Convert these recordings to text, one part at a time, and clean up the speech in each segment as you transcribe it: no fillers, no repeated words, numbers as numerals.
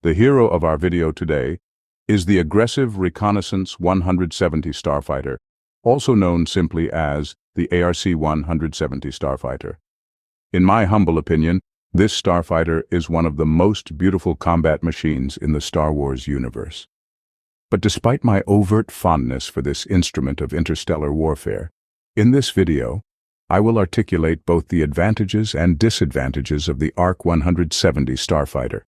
The hero of our video today is the Aggressive Reconnaissance 170 Starfighter, also known simply as the ARC-170 Starfighter. In my humble opinion, this starfighter is one of the most beautiful combat machines in the Star Wars universe. But despite my overt fondness for this instrument of interstellar warfare, in this video, I will articulate both the advantages and disadvantages of the ARC-170 Starfighter.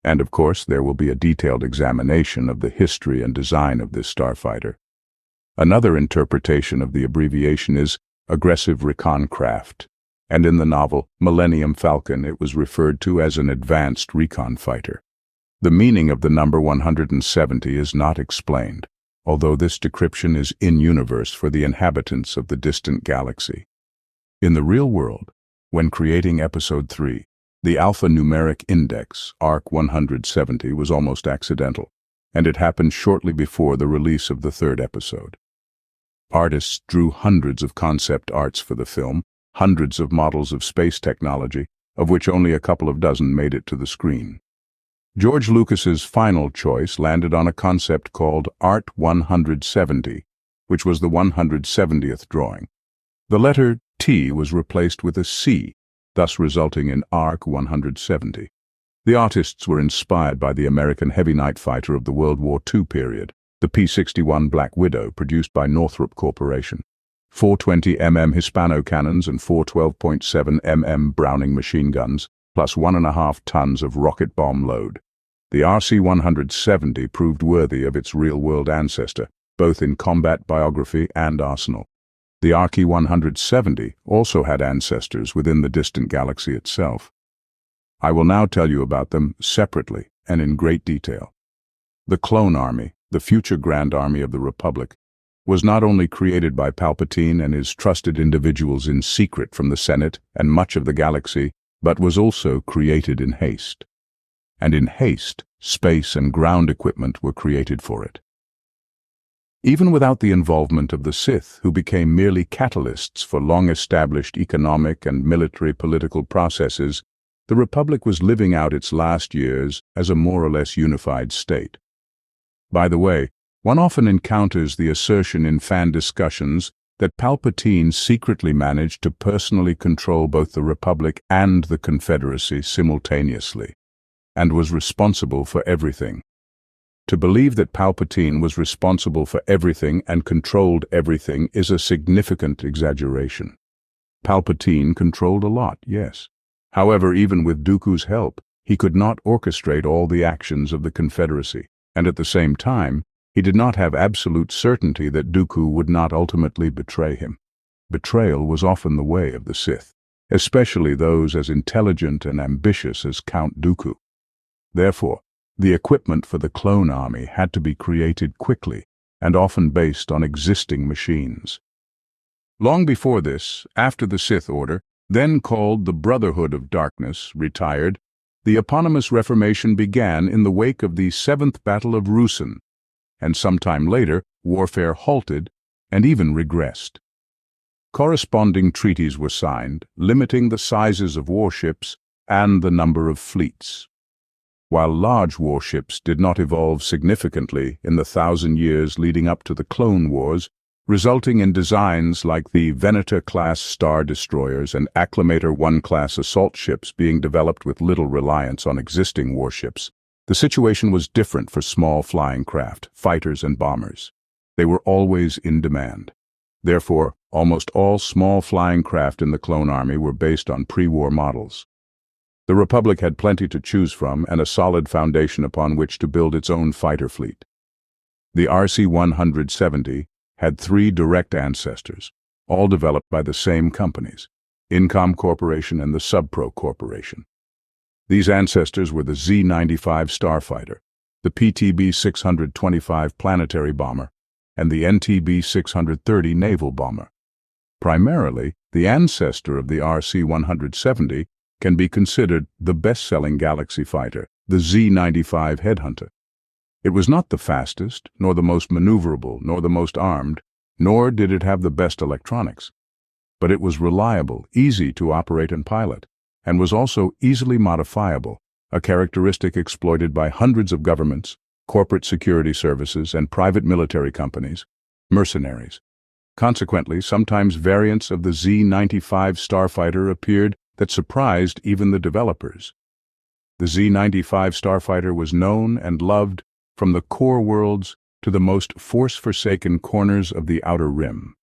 And of course, there will be a detailed examination of the history and design of this starfighter. Another interpretation of the abbreviation is Aggressive Recon Craft, and in the novel Millennium Falcon it was referred to as an advanced recon fighter. The meaning of the number 170 is not explained, although this description is in-universe for the inhabitants of the distant galaxy. In the real world, when creating Episode 3, the alphanumeric index, ARC-170, was almost accidental, and it happened shortly before the release of the third episode. Artists drew hundreds of concept arts for the film, hundreds of models of space technology, of which only a couple of dozen made it to the screen. George Lucas's final choice landed on a concept called ARC-170, which was the 170th drawing. The letter T was replaced with a C, thus resulting in ARC-170. The artists were inspired by the American heavy night fighter of the World War II period, the P-61 Black Widow, produced by Northrop Corporation. 420mm Hispano cannons and 412.7mm Browning machine guns, plus 1.5 tons of rocket bomb load. The ARC-170 proved worthy of its real-world ancestor, both in combat biography and arsenal. The ARC-170 also had ancestors within the distant galaxy itself. I will now tell you about them separately and in great detail. The Clone Army, the future Grand Army of the Republic, was not only created by Palpatine and his trusted individuals in secret from the Senate and much of the galaxy, but was also created in haste. And in haste, space and ground equipment were created for it. Even without the involvement of the Sith, who became merely catalysts for long-established economic and military political processes, the Republic was living out its last years as a more or less unified state. By the way, one often encounters the assertion in fan discussions that Palpatine secretly managed to personally control both the Republic and the Confederacy simultaneously, and was responsible for everything. To believe that Palpatine was responsible for everything and controlled everything is a significant exaggeration. Palpatine controlled a lot, yes. However, even with Dooku's help, he could not orchestrate all the actions of the Confederacy, and at the same time, he did not have absolute certainty that Dooku would not ultimately betray him. Betrayal was often the way of the Sith, especially those as intelligent and ambitious as Count Dooku. Therefore, the equipment for the Clone Army had to be created quickly and often based on existing machines. Long before this, after the Sith Order, then called the Brotherhood of Darkness, retired, the eponymous Reformation began in the wake of the Seventh Battle of Ruusan, and sometime later, warfare halted and even regressed. Corresponding treaties were signed, limiting the sizes of warships and the number of fleets. While large warships did not evolve significantly in the 1,000 years leading up to the Clone Wars, resulting in designs like the Venator-class star destroyers and Acclamator-1 class assault ships being developed with little reliance on existing warships, the situation was different for small flying craft, fighters and bombers. They were always in demand. Therefore, almost all small flying craft in the Clone Army were based on pre-war models. The Republic had plenty to choose from and a solid foundation upon which to build its own fighter fleet. The ARC-170 had 3 direct ancestors, all developed by the same companies, Incom Corporation and the Subpro Corporation. These ancestors were the Z-95 Starfighter, the PTB-625 planetary bomber, and the NTB-630 naval bomber. Primarily, the ancestor of the ARC-170 can be considered the best-selling galaxy fighter, the Z-95 Headhunter. It was not the fastest, nor the most maneuverable, nor the most armed, nor did it have the best electronics. But it was reliable, easy to operate and pilot, and was also easily modifiable, a characteristic exploited by hundreds of governments, corporate security services, and private military companies, mercenaries. Consequently, sometimes variants of the Z-95 Starfighter appeared that surprised even the developers. The Z-95 Starfighter was known and loved from the core worlds to the most force-forsaken corners of the Outer Rim.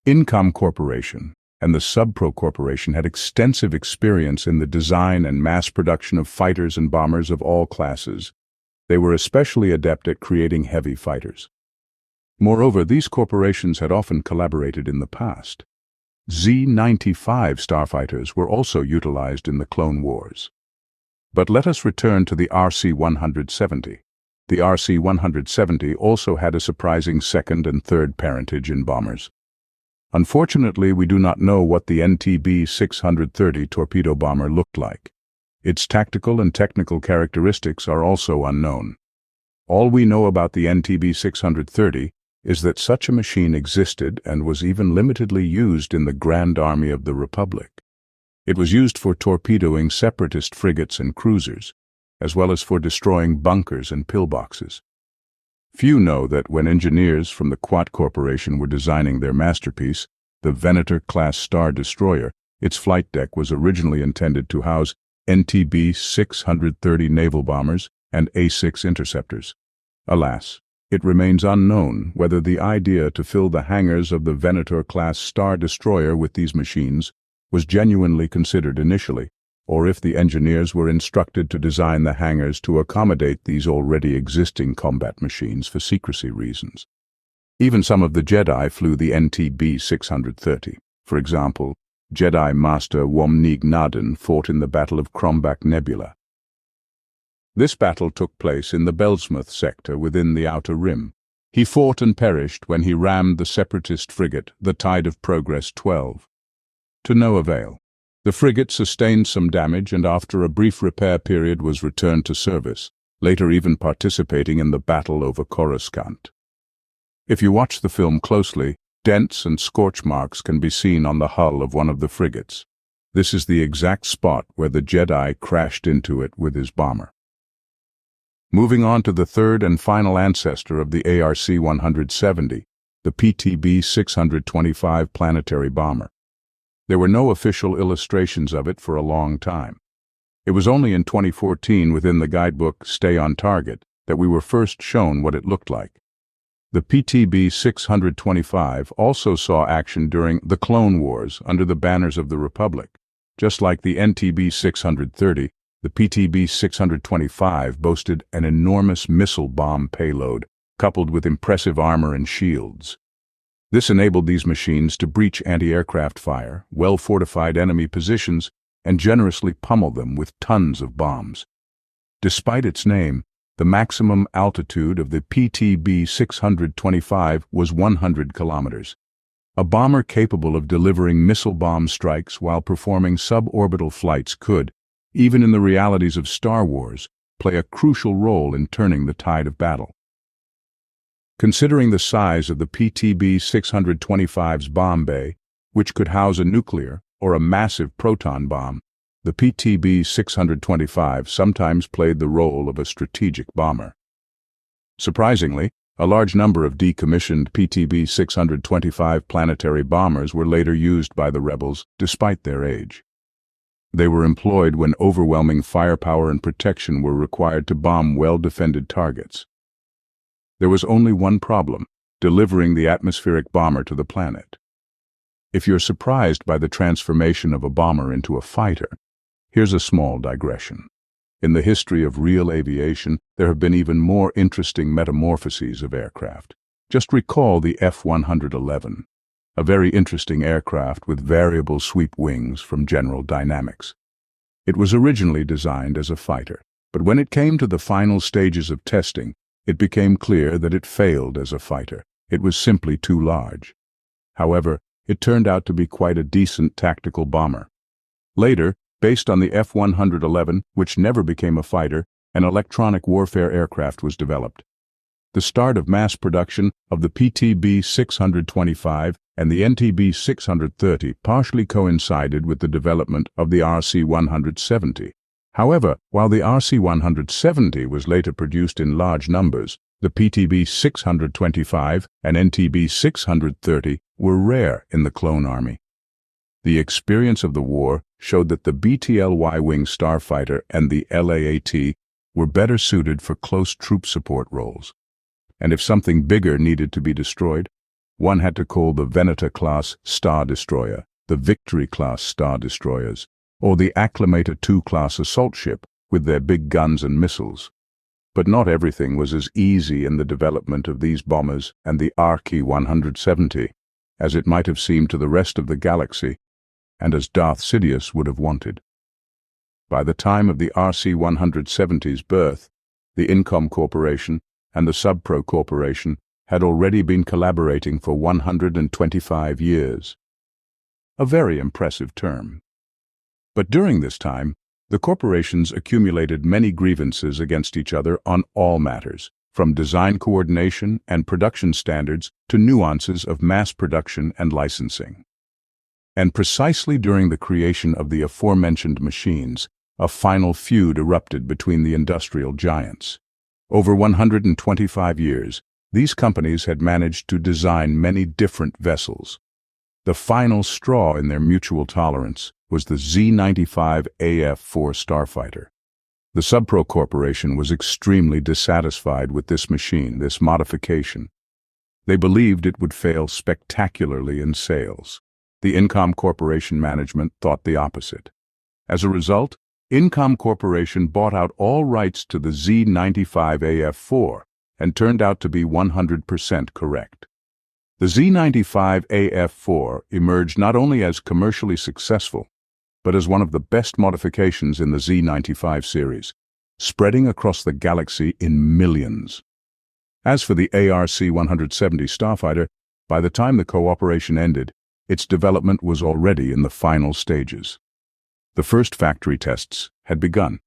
Incom Corporation and the Subpro Corporation had extensive experience in the design and mass production of fighters and bombers of all classes. They were especially adept at creating heavy fighters. Moreover, these corporations had often collaborated in the past. Z-95 starfighters were also utilized in the Clone Wars. But let us return to the ARC-170. The ARC-170 also had a surprising second and third parentage in bombers. Unfortunately, we do not know what the NTB-630 torpedo bomber looked like. Its tactical and technical characteristics are also unknown. All we know about the NTB-630 is that such a machine existed and was even limitedly used in the Grand Army of the Republic. It was used for torpedoing separatist frigates and cruisers, as well as for destroying bunkers and pillboxes. Few know that when engineers from the Quat Corporation were designing their masterpiece, the Venator-class Star Destroyer, its flight deck was originally intended to house NTB-630 naval bombers and A-6 interceptors. Alas, it remains unknown whether the idea to fill the hangars of the Venator-class Star Destroyer with these machines was genuinely considered initially, or if the engineers were instructed to design the hangars to accommodate these already existing combat machines for secrecy reasons. Even some of the Jedi flew the NTB-630. For example, Jedi Master Womnig Naden fought in the Battle of Krombach Nebula. This battle took place in the Belsmuth sector within the Outer Rim. He fought and perished when he rammed the separatist frigate, the Tide of Progress 12. To no avail. The frigate sustained some damage and after a brief repair period was returned to service, later even participating in the battle over Coruscant. If you watch the film closely, dents and scorch marks can be seen on the hull of one of the frigates. This is the exact spot where the Jedi crashed into it with his bomber. Moving on to the third and final ancestor of the ARC-170, the PTB-625 planetary bomber. There were no official illustrations of it for a long time. It was only in 2014 within the guidebook Stay on Target that we were first shown what it looked like. The PTB-625 also saw action during the Clone Wars under the banners of the Republic. Just like the NTB-630, the PTB-625 boasted an enormous missile bomb payload, coupled with impressive armor and shields. This enabled these machines to breach anti-aircraft fire, well-fortified enemy positions, and generously pummel them with tons of bombs. Despite its name, the maximum altitude of the PTB-625 was 100 kilometers. A bomber capable of delivering missile bomb strikes while performing suborbital flights could, even in the realities of Star Wars, play a crucial role in turning the tide of battle. Considering the size of the PTB-625's bomb bay, which could house a nuclear or a massive proton bomb, the PTB-625 sometimes played the role of a strategic bomber. Surprisingly, a large number of decommissioned PTB-625 planetary bombers were later used by the rebels, despite their age. They were employed when overwhelming firepower and protection were required to bomb well-defended targets. There was only one problem: delivering the atmospheric bomber to the planet. If you're surprised by the transformation of a bomber into a fighter, here's a small digression. In the history of real aviation, there have been even more interesting metamorphoses of aircraft. Just recall the F-111, a very interesting aircraft with variable sweep wings from General Dynamics. It was originally designed as a fighter, but when it came to the final stages of testing, it became clear that it failed as a fighter. It was simply too large. However, it turned out to be quite a decent tactical bomber. Later, based on the F-111, which never became a fighter, an electronic warfare aircraft was developed. The start of mass production of the PTB-625 and the NTB-630 partially coincided with the development of the ARC-170. However, while the ARC-170 was later produced in large numbers, the PTB-625 and NTB-630 were rare in the clone army. The experience of the war showed that the BTLY-wing Starfighter and the LAAT were better suited for close troop support roles. And if something bigger needed to be destroyed, one had to call the Veneta-class Star Destroyer, the Victory-class Star Destroyers, or the Acclimator II-class assault ship with their big guns and missiles. But not everything was as easy in the development of these bombers and the ARC-170 as it might have seemed to the rest of the galaxy, and as Darth Sidious would have wanted. By the time of the ARC-170's birth, the Incom Corporation and the Subpro Corporation had already been collaborating for 125 years. A very impressive term. But during this time, the corporations accumulated many grievances against each other on all matters, from design coordination and production standards to nuances of mass production and licensing. And precisely during the creation of the aforementioned machines, a final feud erupted between the industrial giants. Over 125 years, these companies had managed to design many different vessels. The final straw in their mutual tolerance was the Z-95 AF-4 Starfighter. The Subpro Corporation was extremely dissatisfied with this machine, this modification. They believed it would fail spectacularly in sales. The Incom Corporation management thought the opposite. As a result, Incom Corporation bought out all rights to the Z-95 AF-4 and turned out to be 100% correct. The Z-95 AF-4 emerged not only as commercially successful, but as one of the best modifications in the Z-95 series, spreading across the galaxy in millions. As for the ARC-170 Starfighter, by the time the cooperation ended, its development was already in the final stages. The first factory tests had begun.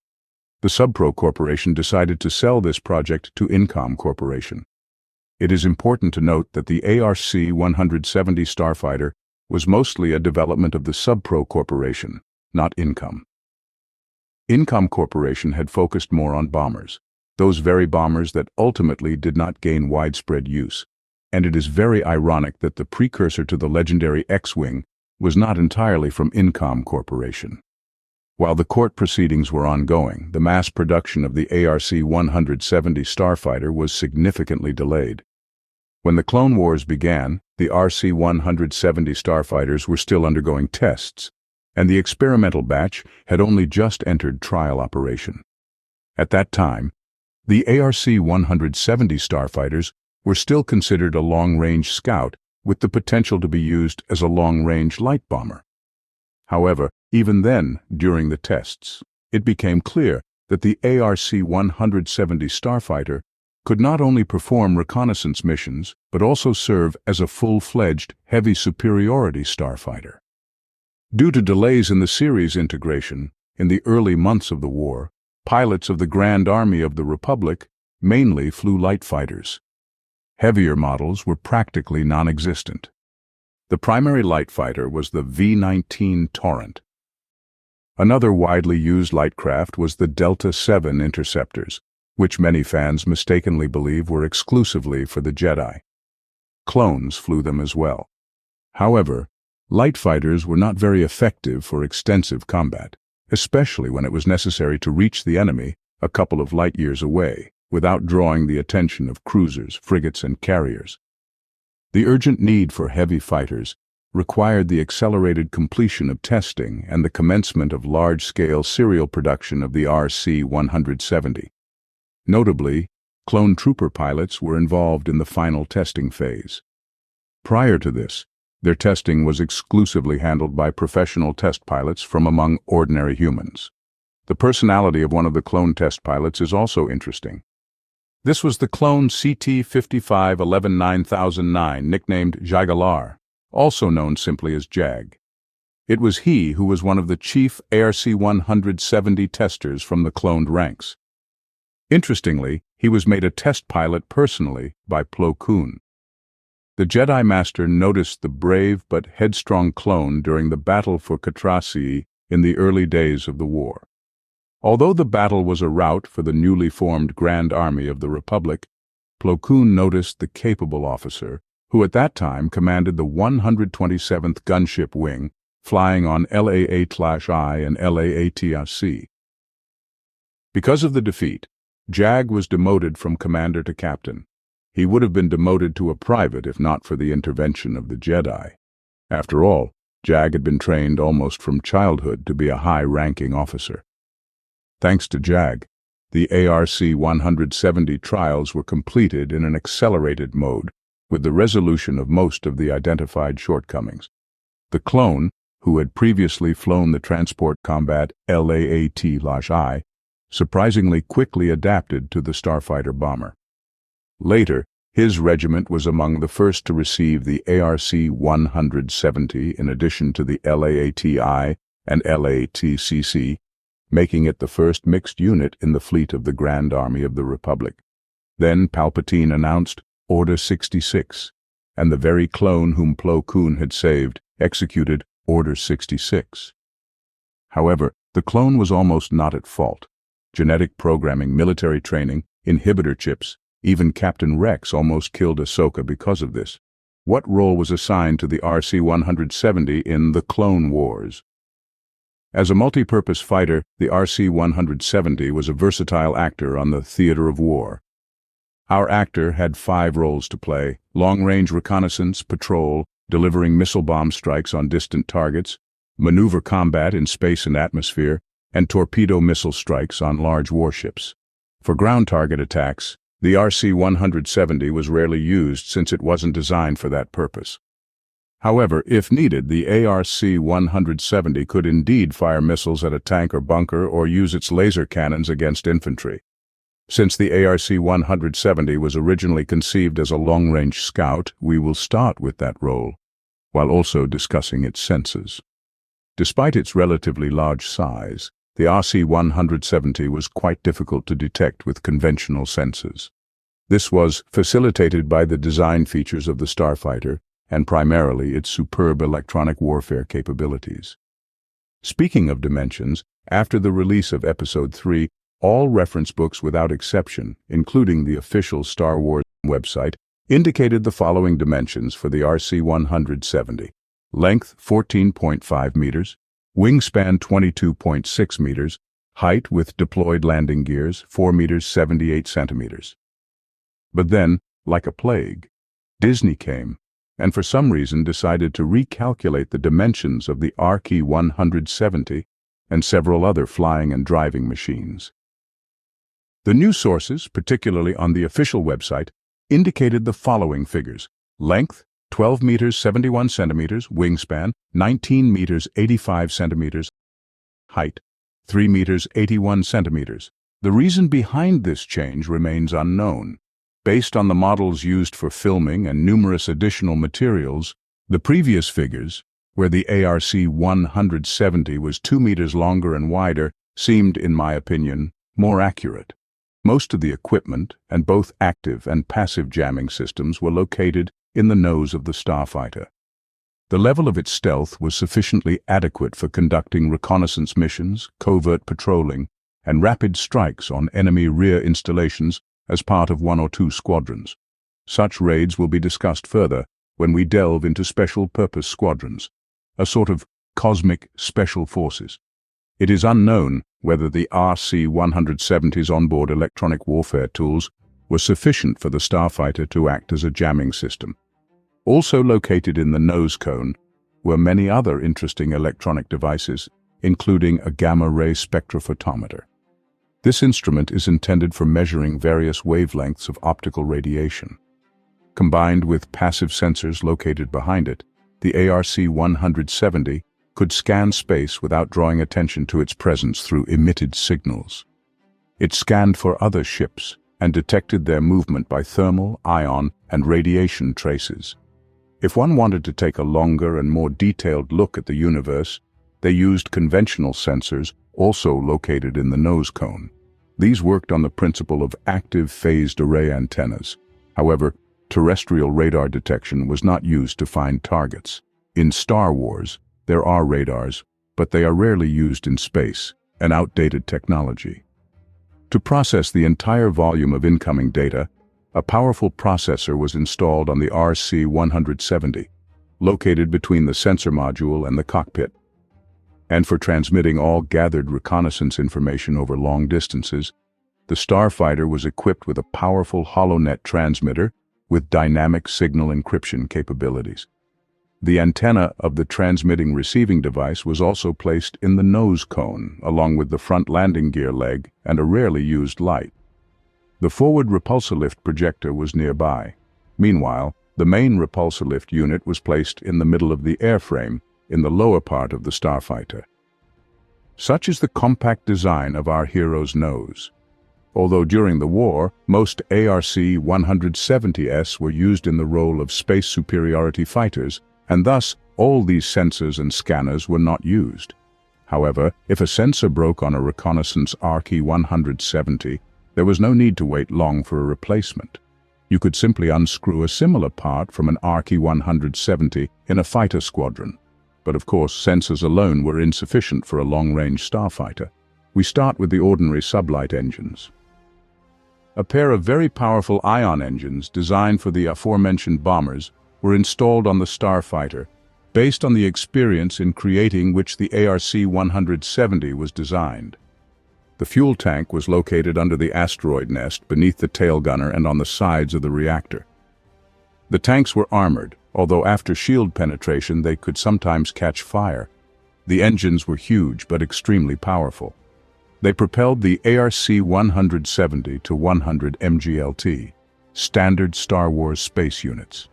The Subpro Corporation decided to sell this project to Incom Corporation. It is important to note that the ARC-170 Starfighter was mostly a development of the Subpro Corporation, not Incom. Incom Corporation had focused more on bombers, those very bombers that ultimately did not gain widespread use, and it is very ironic that the precursor to the legendary X-Wing was not entirely from Incom Corporation. While the court proceedings were ongoing, the mass production of the ARC-170 Starfighter was significantly delayed. When the Clone Wars began, the ARC-170 Starfighters were still undergoing tests, and the experimental batch had only just entered trial operation. At that time, the ARC-170 Starfighters were still considered a long-range scout with the potential to be used as a long-range light bomber. However, even then, during the tests, it became clear that the ARC-170 Starfighter could not only perform reconnaissance missions, but also serve as a full-fledged heavy superiority starfighter. Due to delays in the series integration, in the early months of the war, pilots of the Grand Army of the Republic mainly flew light fighters. Heavier models were practically non-existent. The primary light fighter was the V-19 Torrent. Another widely used light craft was the Delta-7 interceptors, which many fans mistakenly believe were exclusively for the Jedi. Clones flew them as well. However, light fighters were not very effective for extensive combat, especially when it was necessary to reach the enemy a couple of light years away without drawing the attention of cruisers, frigates, and carriers. The urgent need for heavy fighters required the accelerated completion of testing and the commencement of large-scale serial production of the ARC-170. Notably, clone trooper pilots were involved in the final testing phase. Prior to this, their testing was exclusively handled by professional test pilots from among ordinary humans. The personality of one of the clone test pilots is also interesting. This was the clone CT-55-11-9009, nicknamed Jagalar, also known simply as Jag. It was he who was one of the chief ARC-170 testers from the cloned ranks. Interestingly, he was made a test pilot personally by Plo Koon. The Jedi Master noticed the brave but headstrong clone during the battle for Catrasii in the early days of the war. Although the battle was a rout for the newly formed Grand Army of the Republic, Plo Koon noticed the capable officer, who at that time commanded the 127th Gunship Wing, flying on LA-8/I and LA-ATRC. Because of the defeat, Jag was demoted from commander to captain. He would have been demoted to a private if not for the intervention of the Jedi. After all, Jag had been trained almost from childhood to be a high-ranking officer. Thanks to Jag, the ARC-170 trials were completed in an accelerated mode, with the resolution of most of the identified shortcomings. The clone, who had previously flown the transport combat LA-AT/I, surprisingly quickly adapted to the Starfighter bomber. Later, his regiment was among the first to receive the ARC-170 in addition to the LA-AT/I and LA-ATCC, making it the first mixed unit in the fleet of the Grand Army of the Republic. Then Palpatine announced Order 66, and the very clone whom Plo Koon had saved executed Order 66. However, the clone was almost not at fault. Genetic programming, military training, inhibitor chips, even Captain Rex almost killed Ahsoka because of this. What role was assigned to the ARC-170 in the Clone Wars? As a multi-purpose fighter, the ARC-170 was a versatile actor on the theater of war. Our actor had 5 roles to play: long-range reconnaissance, patrol, delivering missile bomb strikes on distant targets, maneuver combat in space and atmosphere, and torpedo missile strikes on large warships. For ground target attacks, the ARC-170 was rarely used since it wasn't designed for that purpose. However, if needed, the ARC-170 could indeed fire missiles at a tank or bunker or use its laser cannons against infantry. Since the ARC-170 was originally conceived as a long-range scout, we will start with that role, while also discussing its senses. Despite its relatively large size, the ARC-170 was quite difficult to detect with conventional sensors. This was facilitated by the design features of the Starfighter and primarily its superb electronic warfare capabilities. Speaking of dimensions, after the release of Episode 3, all reference books without exception, including the official Star Wars website, indicated the following dimensions for the ARC-170. Length 14.5 meters, wingspan 22.6 meters, height with deployed landing gears 4 meters 78 centimeters. But then, like a plague, Disney came, and for some reason decided to recalculate the dimensions of the ARC-170 and several other flying and driving machines. The news sources, particularly on the official website, indicated the following figures: length 12 meters 71 centimeters, wingspan 19 meters 85 centimeters, height 3 meters 81 centimeters. The reason behind this change remains unknown. Based on the models used for filming and numerous additional materials, the previous figures, where the ARC-170 was 2 meters longer and wider, seemed, in my opinion, more accurate. Most of the equipment, and both active and passive jamming systems, were located in the nose of the Starfighter. The level of its stealth was sufficiently adequate for conducting reconnaissance missions, covert patrolling, and rapid strikes on enemy rear installations as part of 1 or 2 squadrons. Such raids will be discussed further when we delve into special purpose squadrons, a sort of cosmic special forces. It is unknown whether the ARC-170's onboard electronic warfare tools were sufficient for the Starfighter to act as a jamming system. Also located in the nose cone were many other interesting electronic devices, including a gamma-ray spectrophotometer. This instrument is intended for measuring various wavelengths of optical radiation. Combined with passive sensors located behind it, the ARC-170 could scan space without drawing attention to its presence through emitted signals. It scanned for other ships and detected their movement by thermal, ion, and radiation traces. If one wanted to take a longer and more detailed look at the universe, they used conventional sensors also located in the nose cone. These worked on the principle of active phased array antennas. However, terrestrial radar detection was not used to find targets. In Star Wars, there are radars, but they are rarely used in space, an outdated technology. To process the entire volume of incoming data, a powerful processor was installed on the ARC-170, located between the sensor module and the cockpit. And for transmitting all gathered reconnaissance information over long distances, the Starfighter was equipped with a powerful HoloNet transmitter with dynamic signal encryption capabilities. The antenna of the transmitting receiving device was also placed in the nose cone, along with the front landing gear leg and a rarely used light. The forward repulsor lift projector was nearby. Meanwhile, the main repulsor lift unit was placed in the middle of the airframe, in the lower part of the Starfighter. Such is the compact design of our hero's nose. Although during the war, most ARC-170s were used in the role of space superiority fighters, and thus all these sensors and scanners were not used. However, if a sensor broke on a reconnaissance ARC-170, there was no need to wait long for a replacement. You could simply unscrew a similar part from an ARC-170 in a fighter squadron. But of course, sensors alone were insufficient for a long-range starfighter. We start with the ordinary sublight engines. A pair of very powerful ion engines designed for the aforementioned bombers were installed on the Starfighter, based on the experience in creating which the ARC-170 was designed. The fuel tank was located under the asteroid nest beneath the tail gunner and on the sides of the reactor. The tanks were armored, although after shield penetration they could sometimes catch fire. The engines were huge but extremely powerful. They propelled the ARC-170 to 100 MGLT, standard Star Wars space units.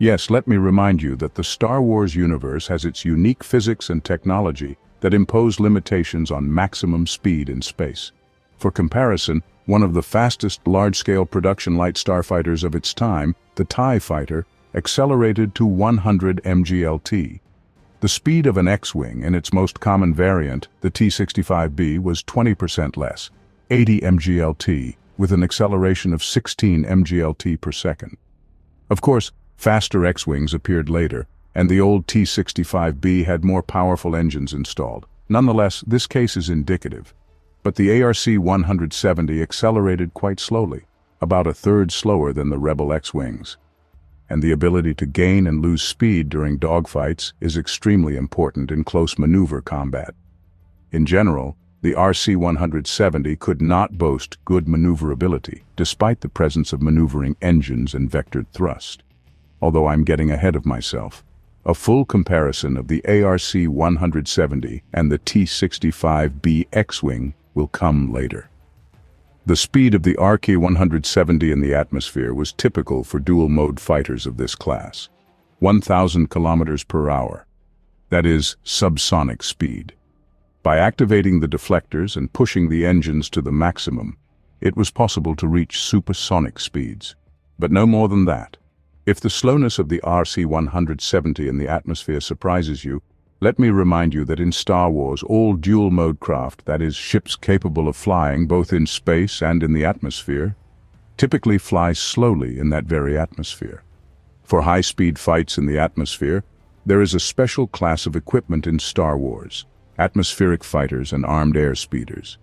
Yes, let me remind you that the Star Wars universe has its unique physics and technology that impose limitations on maximum speed in space. For comparison, one of the fastest large-scale production light starfighters of its time, the TIE Fighter, accelerated to 100 MGLT. The speed of an X-Wing in its most common variant, the T-65B, was 20% less, 80 MGLT, with an acceleration of 16 MGLT per second. Of course, faster X-Wings appeared later, and the old T-65B had more powerful engines installed. Nonetheless, this case is indicative. But the ARC-170 accelerated quite slowly, about a third slower than the Rebel X-Wings. And the ability to gain and lose speed during dogfights is extremely important in close maneuver combat. In general, the ARC-170 could not boast good maneuverability, despite the presence of maneuvering engines and vectored thrust. Although I'm getting ahead of myself, a full comparison of the ARC-170 and the T-65B X-Wing will come later. The speed of the ARC-170 in the atmosphere was typical for dual-mode fighters of this class, 1,000 kilometers per hour. That is subsonic speed. By activating the deflectors and pushing the engines to the maximum, it was possible to reach supersonic speeds, but no more than that. If the slowness of the ARC-170 in the atmosphere surprises you, let me remind you that in Star Wars, all dual-mode craft, that is, ships capable of flying both in space and in the atmosphere, typically fly slowly in that very atmosphere. For high-speed fights in the atmosphere, there is a special class of equipment in Star Wars: atmospheric fighters and armed air speeders.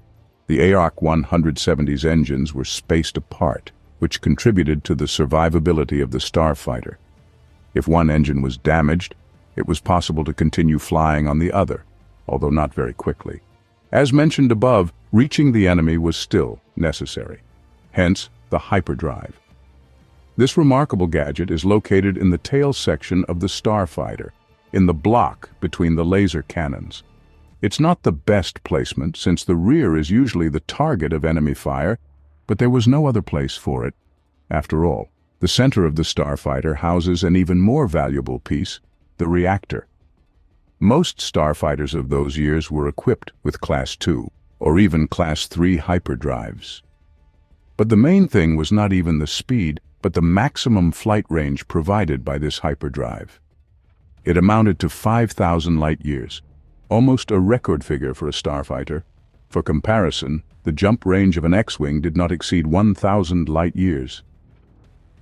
The ARC-170's engines were spaced apart, which contributed to the survivability of the Starfighter. If one engine was damaged, it was possible to continue flying on the other, although not very quickly. As mentioned above, reaching the enemy was still necessary. Hence, the hyperdrive. This remarkable gadget is located in the tail section of the Starfighter, in the block between the laser cannons. It's not the best placement, since the rear is usually the target of enemy fire, but there was no other place for it. After all, the center of the Starfighter houses an even more valuable piece, the reactor. Most starfighters of those years were equipped with Class 2 or even Class 3 hyperdrives. But the main thing was not even the speed, but the maximum flight range provided by this hyperdrive. It amounted to 5,000 light-years, almost a record figure for a starfighter. For comparison, the jump range of an X-Wing did not exceed 1,000 light-years.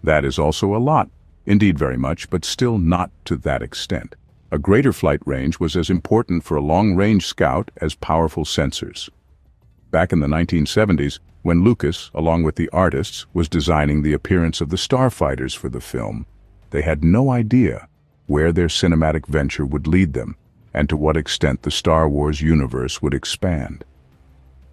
That is also a lot, indeed very much, but still not to that extent. A greater flight range was as important for a long-range scout as powerful sensors. back in the 1970s, when Lucas, along with the artists, was designing the appearance of the Starfighters for the film, they had no idea where their cinematic venture would lead them and to what extent the Star Wars universe would expand.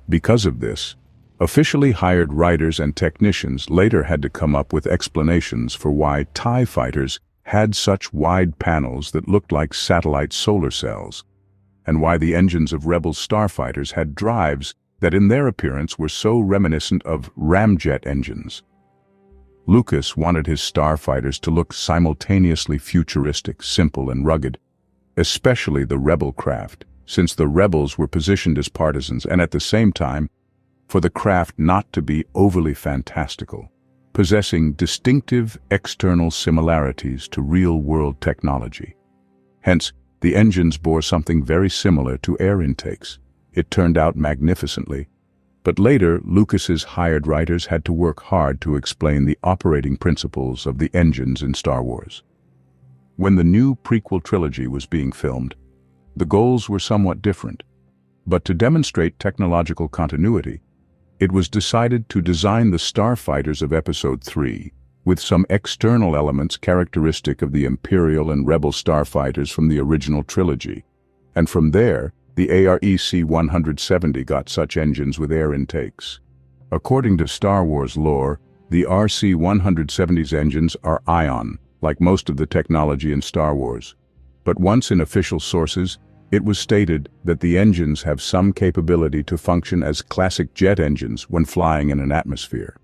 Because of this, officially hired writers and technicians later had to come up with explanations for why TIE fighters had such wide panels that looked like satellite solar cells, and why the engines of Rebel starfighters had drives that in their appearance were so reminiscent of ramjet engines. Lucas wanted his starfighters to look simultaneously futuristic, simple, and rugged, especially the Rebel craft, since the Rebels were positioned as partisans, and at the same time, for the craft not to be overly fantastical, possessing distinctive external similarities to real-world technology. Hence, the engines bore something very similar to air intakes. It turned out magnificently, but later Lucas's hired writers had to work hard to explain the operating principles of the engines in Star Wars. When the new prequel trilogy was being filmed, the goals were somewhat different, but to demonstrate technological continuity, it was decided to design the starfighters of Episode 3 with some external elements characteristic of the Imperial and Rebel starfighters from the original trilogy, and from there, the ARC-170 got such engines with air intakes. According to Star Wars lore, the ARC-170's engines are ion, like most of the technology in Star Wars. But once in official sources, it was stated that the engines have some capability to function as classic jet engines when flying in an atmosphere.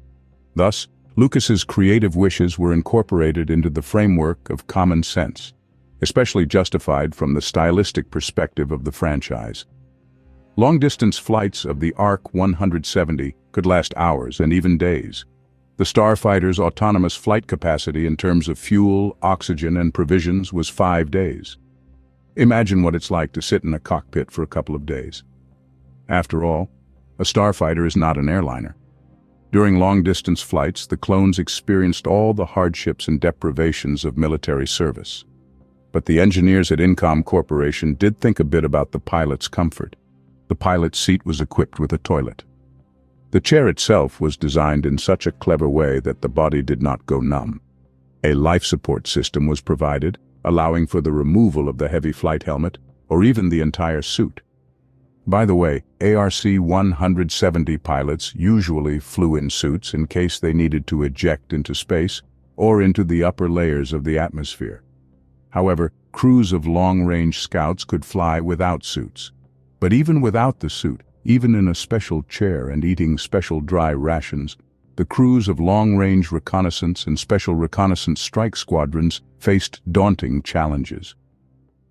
Thus, Lucas's creative wishes were incorporated into the framework of common sense, especially justified from the stylistic perspective of the franchise. Long-distance flights of the ARC-170 could last hours and even days. The Starfighter's autonomous flight capacity in terms of fuel, oxygen, and provisions was 5 days. Imagine what it's like to sit in a cockpit for a couple of days. After all, a starfighter is not an airliner. During long-distance flights, the clones experienced all the hardships and deprivations of military service. But the engineers at Incom Corporation did think a bit about the pilot's comfort. The pilot's seat was equipped with a toilet. The chair itself was designed in such a clever way that the body did not go numb. A life support system was provided, allowing for the removal of the heavy flight helmet, or even the entire suit. By the way, ARC-170 pilots usually flew in suits in case they needed to eject into space or into the upper layers of the atmosphere. However, crews of long-range scouts could fly without suits. But even without the suit, even in a special chair and eating special dry rations, the crews of long-range reconnaissance and special reconnaissance strike squadrons faced daunting challenges.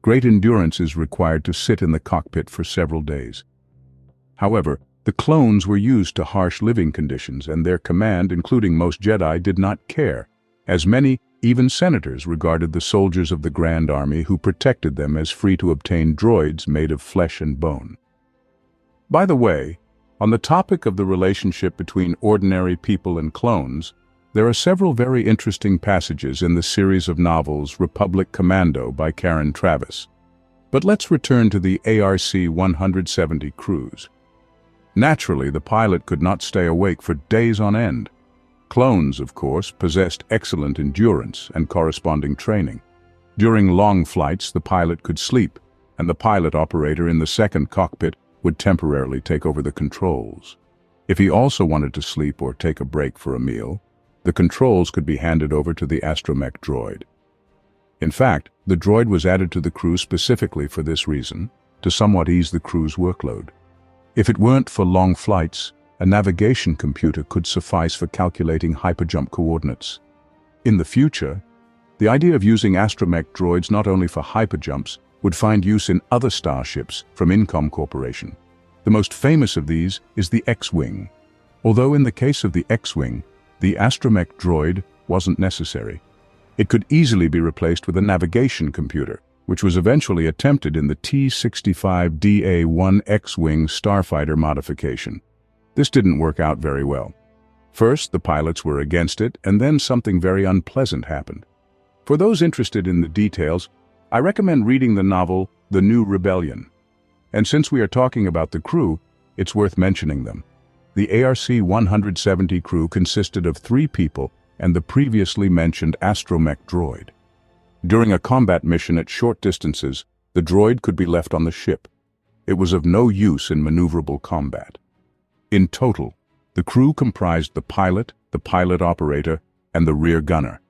Great endurance is required to sit in the cockpit for several days. However, the clones were used to harsh living conditions, and their command, including most Jedi, did not care, as many, even senators, regarded the soldiers of the Grand Army who protected them as free-to-obtain droids made of flesh and bone. By the way, on the topic of the relationship between ordinary people and clones, there are several very interesting passages in the series of novels Republic Commando by Karen Travis. But let's return to the ARC-170 cruise. Naturally, the pilot could not stay awake for days on end. Clones, of course, possessed excellent endurance and corresponding training. During long flights, the pilot could sleep, and the pilot operator in the second cockpit would temporarily take over the controls. If he also wanted to sleep or take a break for a meal, the controls could be handed over to the astromech droid. In fact, the droid was added to the crew specifically for this reason, to somewhat ease the crew's workload. If it weren't for long flights, a navigation computer could suffice for calculating hyperjump coordinates. In the future, the idea of using astromech droids not only for hyperjumps would find use in other starships from Incom Corporation. The most famous of these is the X-Wing. Although in the case of the X-Wing, the astromech droid wasn't necessary. It could easily be replaced with a navigation computer, which was eventually attempted in the T-65DA-1 X-Wing starfighter modification. This didn't work out very well. First, the pilots were against it, and then something very unpleasant happened. For those interested in the details, I recommend reading the novel The New Rebellion. And since we are talking about the crew, it's worth mentioning them. The ARC-170 crew consisted of 3 people and the previously mentioned astromech droid. During a combat mission at short distances, the droid could be left on the ship. It was of no use in maneuverable combat. In total, the crew comprised the pilot operator, and the rear gunner.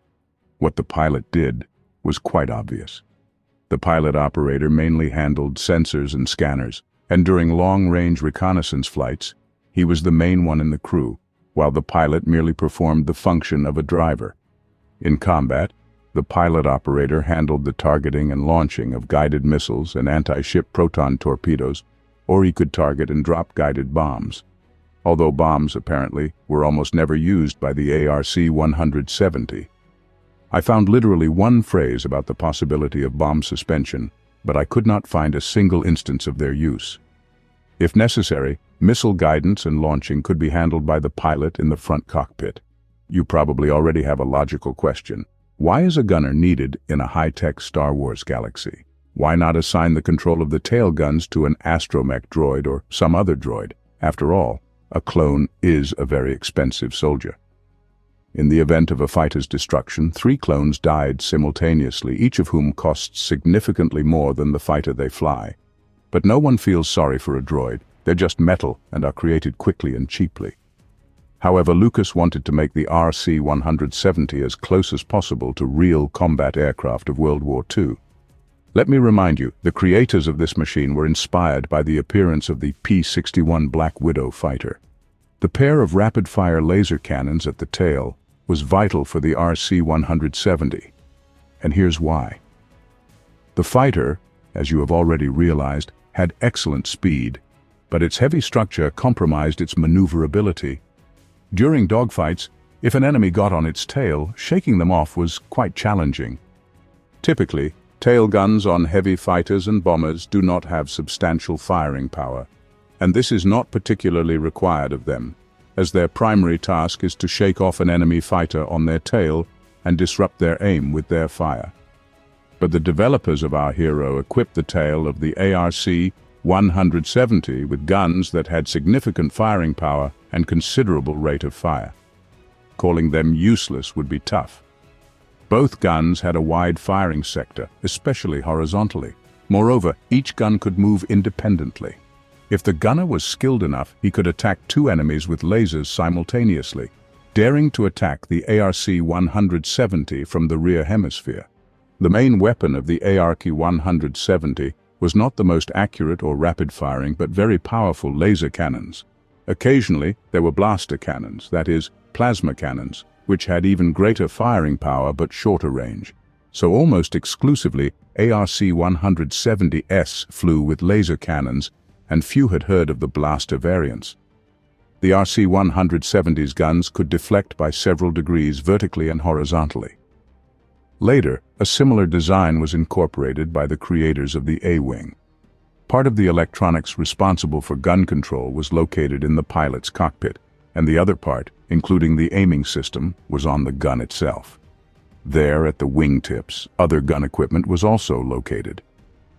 What the pilot did was quite obvious. The pilot operator mainly handled sensors and scanners, and during long-range reconnaissance flights, he was the main one in the crew, while the pilot merely performed the function of a driver. In combat, the pilot operator handled the targeting and launching of guided missiles and anti-ship proton torpedoes, or he could target and drop guided bombs. Although bombs, apparently, were almost never used by the ARC-170. I found literally one phrase about the possibility of bomb suspension, but I could not find a single instance of their use. If necessary, missile guidance and launching could be handled by the pilot in the front cockpit. You probably already have a logical question. Why is a gunner needed in a high-tech Star Wars galaxy? Why not assign the control of the tail guns to an astromech droid or some other droid? After all, a clone is a very expensive soldier. In the event of a fighter's destruction, 3 clones died simultaneously, each of whom costs significantly more than the fighter they fly. But no one feels sorry for a droid. They're just metal and are created quickly and cheaply. However, Lucas wanted to make the ARC-170 as close as possible to real combat aircraft of World War II. Let me remind you, the creators of this machine were inspired by the appearance of the P-61 Black Widow fighter. The pair of rapid-fire laser cannons at the tail was vital for the ARC-170. And here's why. The fighter, as you have already realized, had excellent speed, but its heavy structure compromised its maneuverability. During dogfights, if an enemy got on its tail, shaking them off was quite challenging. Typically, tail guns on heavy fighters and bombers do not have substantial firing power, and this is not particularly required of them, as their primary task is to shake off an enemy fighter on their tail and disrupt their aim with their fire. But the developers of our hero equipped the tail of the ARC-170 with guns that had significant firing power and considerable rate of fire. Calling them useless would be tough. Both guns had a wide firing sector, especially horizontally. Moreover, each gun could move independently. If the gunner was skilled enough, he could attack 2 enemies with lasers simultaneously, daring to attack the ARC-170 from the rear hemisphere. The main weapon of the ARC-170 was not the most accurate or rapid-firing, but very powerful laser cannons. Occasionally, there were blaster cannons, that is, plasma cannons, which had even greater firing power but shorter range. So almost exclusively, ARC-170s flew with laser cannons, and few had heard of the blaster variants. The ARC-170's guns could deflect by several degrees vertically and horizontally. Later, a similar design was incorporated by the creators of the A-Wing. Part of the electronics responsible for gun control was located in the pilot's cockpit, and the other part, including the aiming system, was on the gun itself. There, at the wingtips, other gun equipment was also located.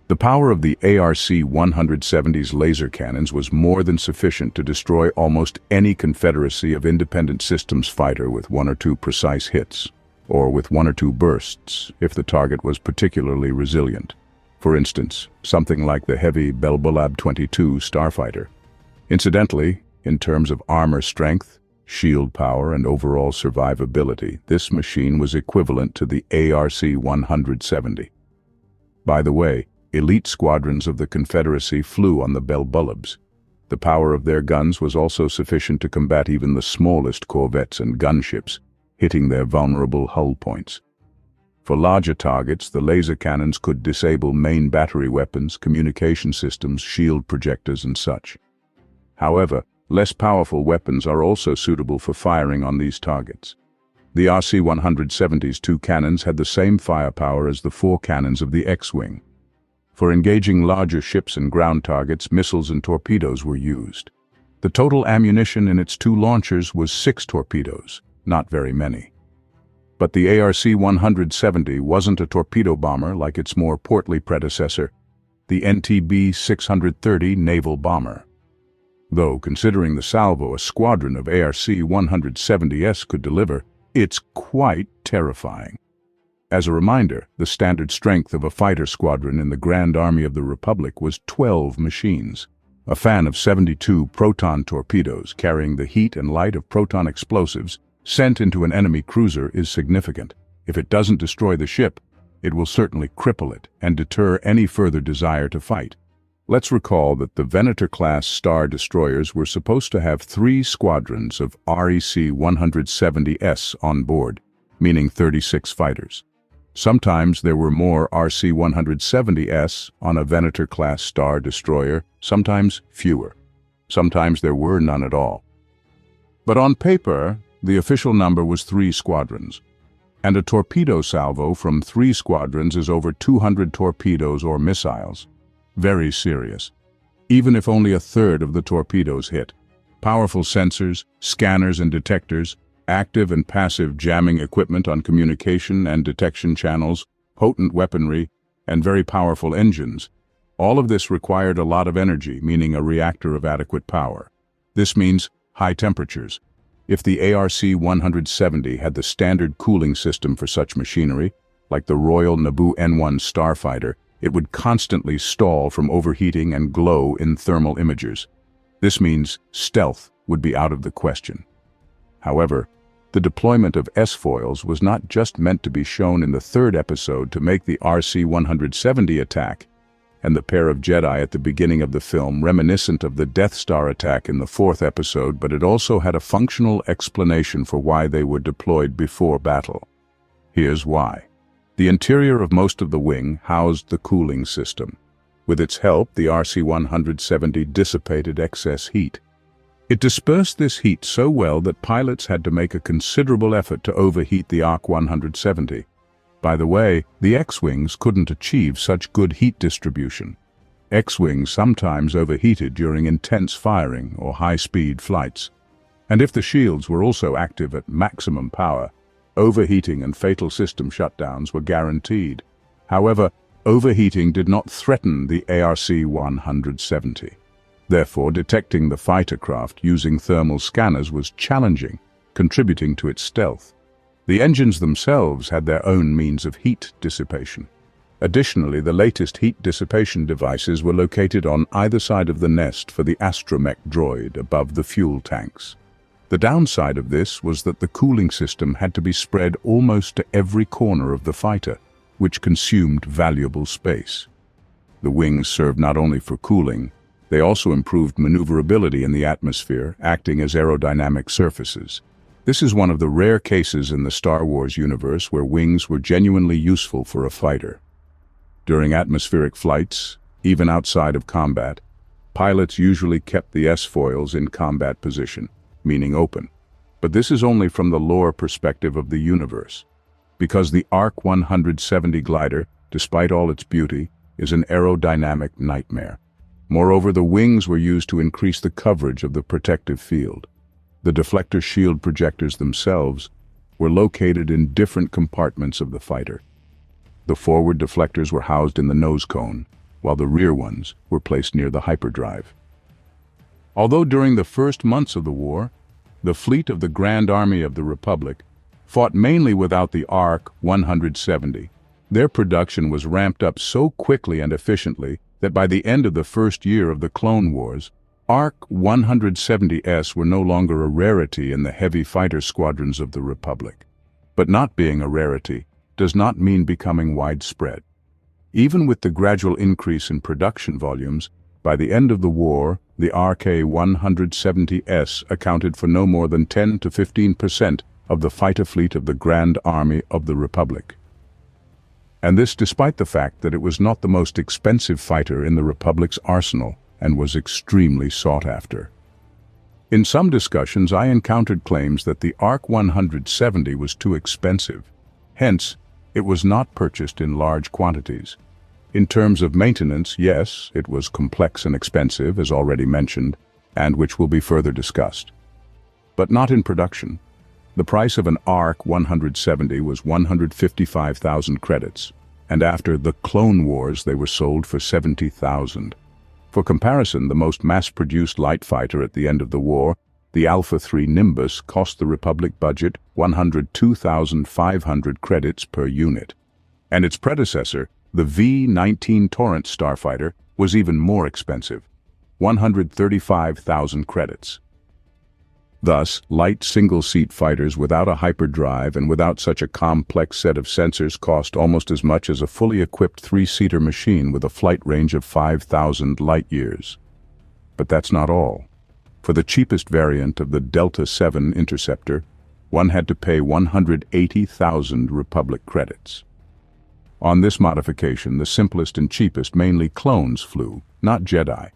The power of the ARC-170's laser cannons was more than sufficient to destroy almost any Confederacy of Independent Systems fighter with 1 or 2 precise hits, or with 1 or 2 bursts if the target was particularly resilient. For instance, something like the heavy Belbolab-22 Starfighter. Incidentally, in terms of armor strength, shield power, and overall survivability, this machine was equivalent to the ARC-170. By the way, elite squadrons of the Confederacy flew on the Belbolabs. The power of their guns was also sufficient to combat even the smallest corvettes and gunships, hitting their vulnerable hull points. For larger targets, the laser cannons could disable main battery weapons, communication systems, shield projectors, and such. However, less powerful weapons are also suitable for firing on these targets. The ARC-170's 2 cannons had the same firepower as the 4 cannons of the X-Wing. For engaging larger ships and ground targets, missiles and torpedoes were used. The total ammunition in its 2 launchers was 6 torpedoes, not very many. But the ARC-170 wasn't a torpedo bomber like its more portly predecessor, the NTB-630 naval bomber. Though, considering the salvo a squadron of ARC-170s could deliver, it's quite terrifying. As a reminder, the standard strength of a fighter squadron in the Grand Army of the Republic was 12 machines. A fan of 72 proton torpedoes carrying the heat and light of proton explosives sent into an enemy cruiser is significant. If it doesn't destroy the ship, it will certainly cripple it and deter any further desire to fight. Let's recall that the Venator-class star destroyers were supposed to have 3 squadrons of REC-170s on board, meaning 36 fighters. Sometimes there were more RC-170s on a Venator-class star destroyer, sometimes fewer. Sometimes there were none at all. But on paper, the official number was 3 squadrons, and a torpedo salvo from 3 squadrons is over 200 torpedoes or missiles. Very serious, even if only a third of the torpedoes hit. Powerful sensors, scanners and detectors, active and passive jamming equipment on communication and detection channels, potent weaponry, and very powerful engines. All of this required a lot of energy, meaning a reactor of adequate power. This means high temperatures. If the ARC-170 had the standard cooling system for such machinery, like the Royal Naboo N-1 Starfighter, it would constantly stall from overheating and glow in thermal imagers. This means stealth would be out of the question. However, the deployment of S-foils was not just meant to be shown in the 3rd episode to make the RC-170 attack, and the pair of Jedi at the beginning of the film reminiscent of the Death Star attack in the 4th episode, but it also had a functional explanation for why they were deployed before battle. Here's why. The interior of most of the wing housed the cooling system. With its help, the RC-170 dissipated excess heat. It dispersed this heat so well that pilots had to make a considerable effort to overheat the ARC-170. By the way, the X-wings couldn't achieve such good heat distribution. X-wings sometimes overheated during intense firing or high-speed flights. And if the shields were also active at maximum power, overheating and fatal system shutdowns were guaranteed. However, overheating did not threaten the ARC-170. Therefore, detecting the fighter craft using thermal scanners was challenging, contributing to its stealth. The engines themselves had their own means of heat dissipation. Additionally, the latest heat dissipation devices were located on either side of the nest for the astromech droid above the fuel tanks. The downside of this was that the cooling system had to be spread almost to every corner of the fighter, which consumed valuable space. The wings served not only for cooling, they also improved maneuverability in the atmosphere, acting as aerodynamic surfaces. This is one of the rare cases in the Star Wars universe where wings were genuinely useful for a fighter. During atmospheric flights, even outside of combat, pilots usually kept the S-foils in combat position, meaning open. But this is only from the lore perspective of the universe, because the ARC-170 glider, despite all its beauty, is an aerodynamic nightmare. Moreover, the wings were used to increase the coverage of the protective field. The deflector shield projectors themselves were located in different compartments of the fighter. The forward deflectors were housed in the nose cone, while the rear ones were placed near the hyperdrive. Although during the first months of the war, the fleet of the Grand Army of the Republic fought mainly without the ARC-170, their production was ramped up so quickly and efficiently that by the end of the first year of the Clone Wars, ARC-170s were no longer a rarity in the heavy fighter squadrons of the Republic. But not being a rarity does not mean becoming widespread. Even with the gradual increase in production volumes, by the end of the war, the RK-170s accounted for no more than 10 to 15% of the fighter fleet of the Grand Army of the Republic. And this despite the fact that it was not the most expensive fighter in the Republic's arsenal and was extremely sought after. In some discussions, I encountered claims that the ARC-170 was too expensive. Hence, it was not purchased in large quantities. In terms of maintenance, yes, it was complex and expensive, as already mentioned, and which will be further discussed. But not in production. The price of an ARC-170 was 155,000 credits, and after the Clone Wars they were sold for 70,000. For comparison, the most mass-produced light fighter at the end of the war, the Alpha 3 Nimbus, cost the Republic budget 102,500 credits per unit. And its predecessor, the V-19 Torrent Starfighter, was even more expensive, 135,000 credits. Thus, light single-seat fighters without a hyperdrive and without such a complex set of sensors cost almost as much as a fully equipped three-seater machine with a flight range of 5,000 light-years. But that's not all. For the cheapest variant of the Delta 7 Interceptor, one had to pay 180,000 Republic credits. On this modification, the simplest and cheapest mainly clones flew, not Jedi.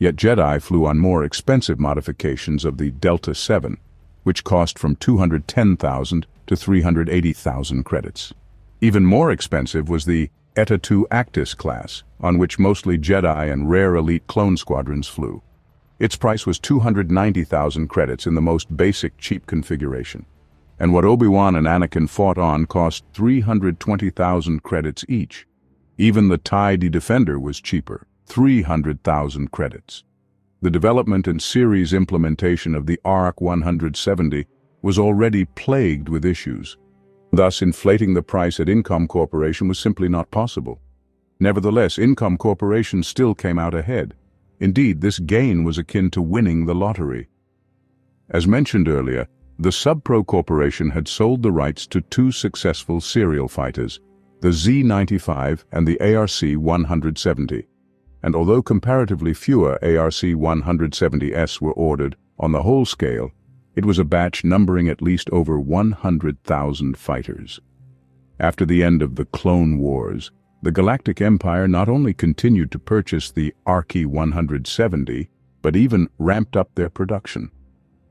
Yet Jedi flew on more expensive modifications of the Delta 7, which cost from 210,000 to 380,000 credits. Even more expensive was the Eta 2 Actis class, on which mostly Jedi and rare elite clone squadrons flew. Its price was 290,000 credits in the most basic cheap configuration. And what Obi-Wan and Anakin fought on cost 320,000 credits each. Even the TIE Defender was cheaper, 300,000 credits. The development and series implementation of the ARC-170 was already plagued with issues. Thus, inflating the price at Incom Corporation was simply not possible. Nevertheless, Incom Corporation still came out ahead. Indeed, this gain was akin to winning the lottery. As mentioned earlier, the Subpro Corporation had sold the rights to two successful serial fighters, the Z-95 and the ARC-170. And although comparatively fewer ARC-170S were ordered, on the whole scale, it was a batch numbering at least over 100,000 fighters. After the end of the Clone Wars, the Galactic Empire not only continued to purchase the ARC-170, but even ramped up their production.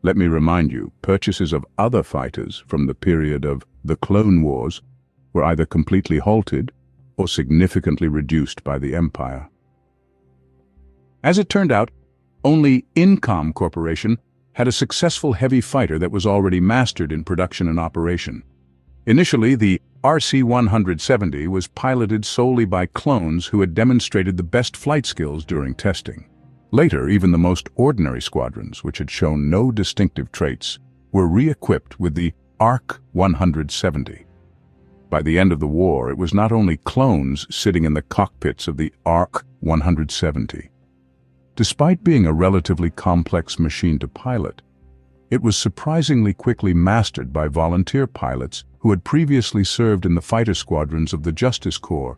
Let me remind you, purchases of other fighters from the period of the Clone Wars were either completely halted or significantly reduced by the Empire. As it turned out, only Incom Corporation had a successful heavy fighter that was already mastered in production and operation. Initially, the ARC-170 was piloted solely by clones who had demonstrated the best flight skills during testing. Later, even the most ordinary squadrons, which had shown no distinctive traits, were re-equipped with the ARC-170. By the end of the war, it was not only clones sitting in the cockpits of the ARC-170. Despite being a relatively complex machine to pilot, it was surprisingly quickly mastered by volunteer pilots who had previously served in the fighter squadrons of the Justice Corps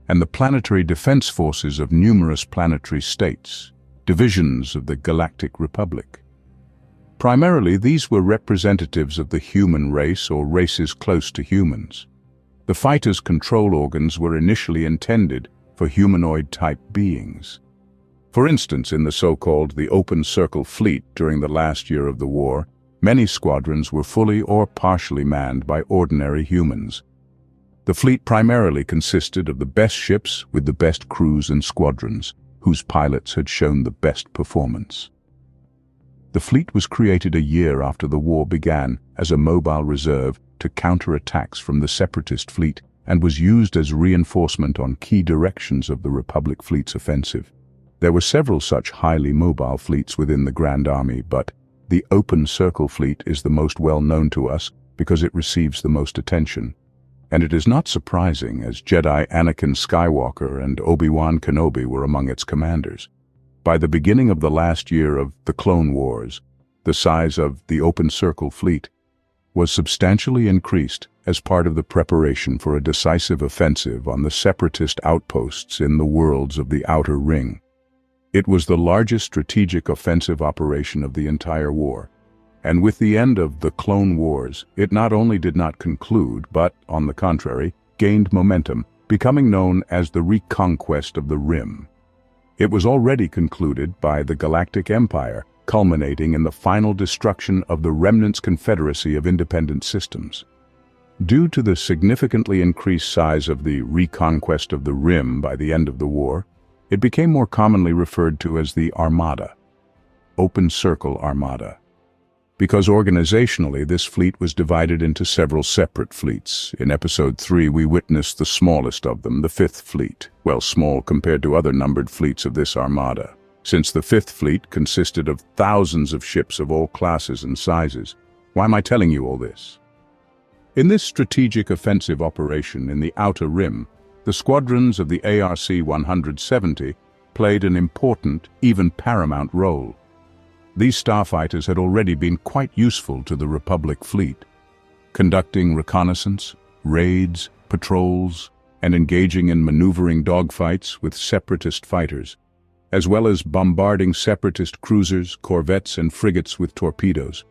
and the planetary defense forces of numerous planetary states, divisions of the Galactic Republic. Primarily, these were representatives of the human race or races close to humans. The fighters' control organs were initially intended for humanoid-type beings. For instance, in the so-called the Open Circle Fleet during the last year of the war, many squadrons were fully or partially manned by ordinary humans. The fleet primarily consisted of the best ships with the best crews and squadrons, whose pilots had shown the best performance. The fleet was created a year after the war began as a mobile reserve to counter attacks from the Separatist fleet and was used as reinforcement on key directions of the Republic fleet's offensive. There were several such highly mobile fleets within the Grand Army, but the Open Circle Fleet is the most well known to us because it receives the most attention. And it is not surprising, as Jedi Anakin Skywalker and Obi-Wan Kenobi were among its commanders. By the beginning of the last year of the Clone Wars, the size of the Open Circle Fleet was substantially increased as part of the preparation for a decisive offensive on the Separatist outposts in the worlds of the Outer Ring. It was the largest strategic offensive operation of the entire war, and with the end of the Clone Wars, it not only did not conclude, but, on the contrary, gained momentum, becoming known as the Reconquest of the Rim. It was already concluded by the Galactic Empire, culminating in the final destruction of the Remnants Confederacy of Independent Systems. Due to the significantly increased size of the Reconquest of the Rim by the end of the war, it became more commonly referred to as the Armada, Open Circle Armada. because organizationally this fleet was divided into several separate fleets. In Episode 3 we witnessed the smallest of them, the Fifth Fleet. Well, small compared to other numbered fleets of this armada, since the Fifth Fleet consisted of thousands of ships of all classes and sizes. Why am I telling you all this? In this strategic offensive operation in the Outer Rim, the squadrons of the ARC-170 played an important, even paramount role. These starfighters had already been quite useful to the Republic fleet, conducting reconnaissance, raids, patrols, and engaging in maneuvering dogfights with separatist fighters, as well as bombarding separatist cruisers, corvettes, and frigates with torpedoes.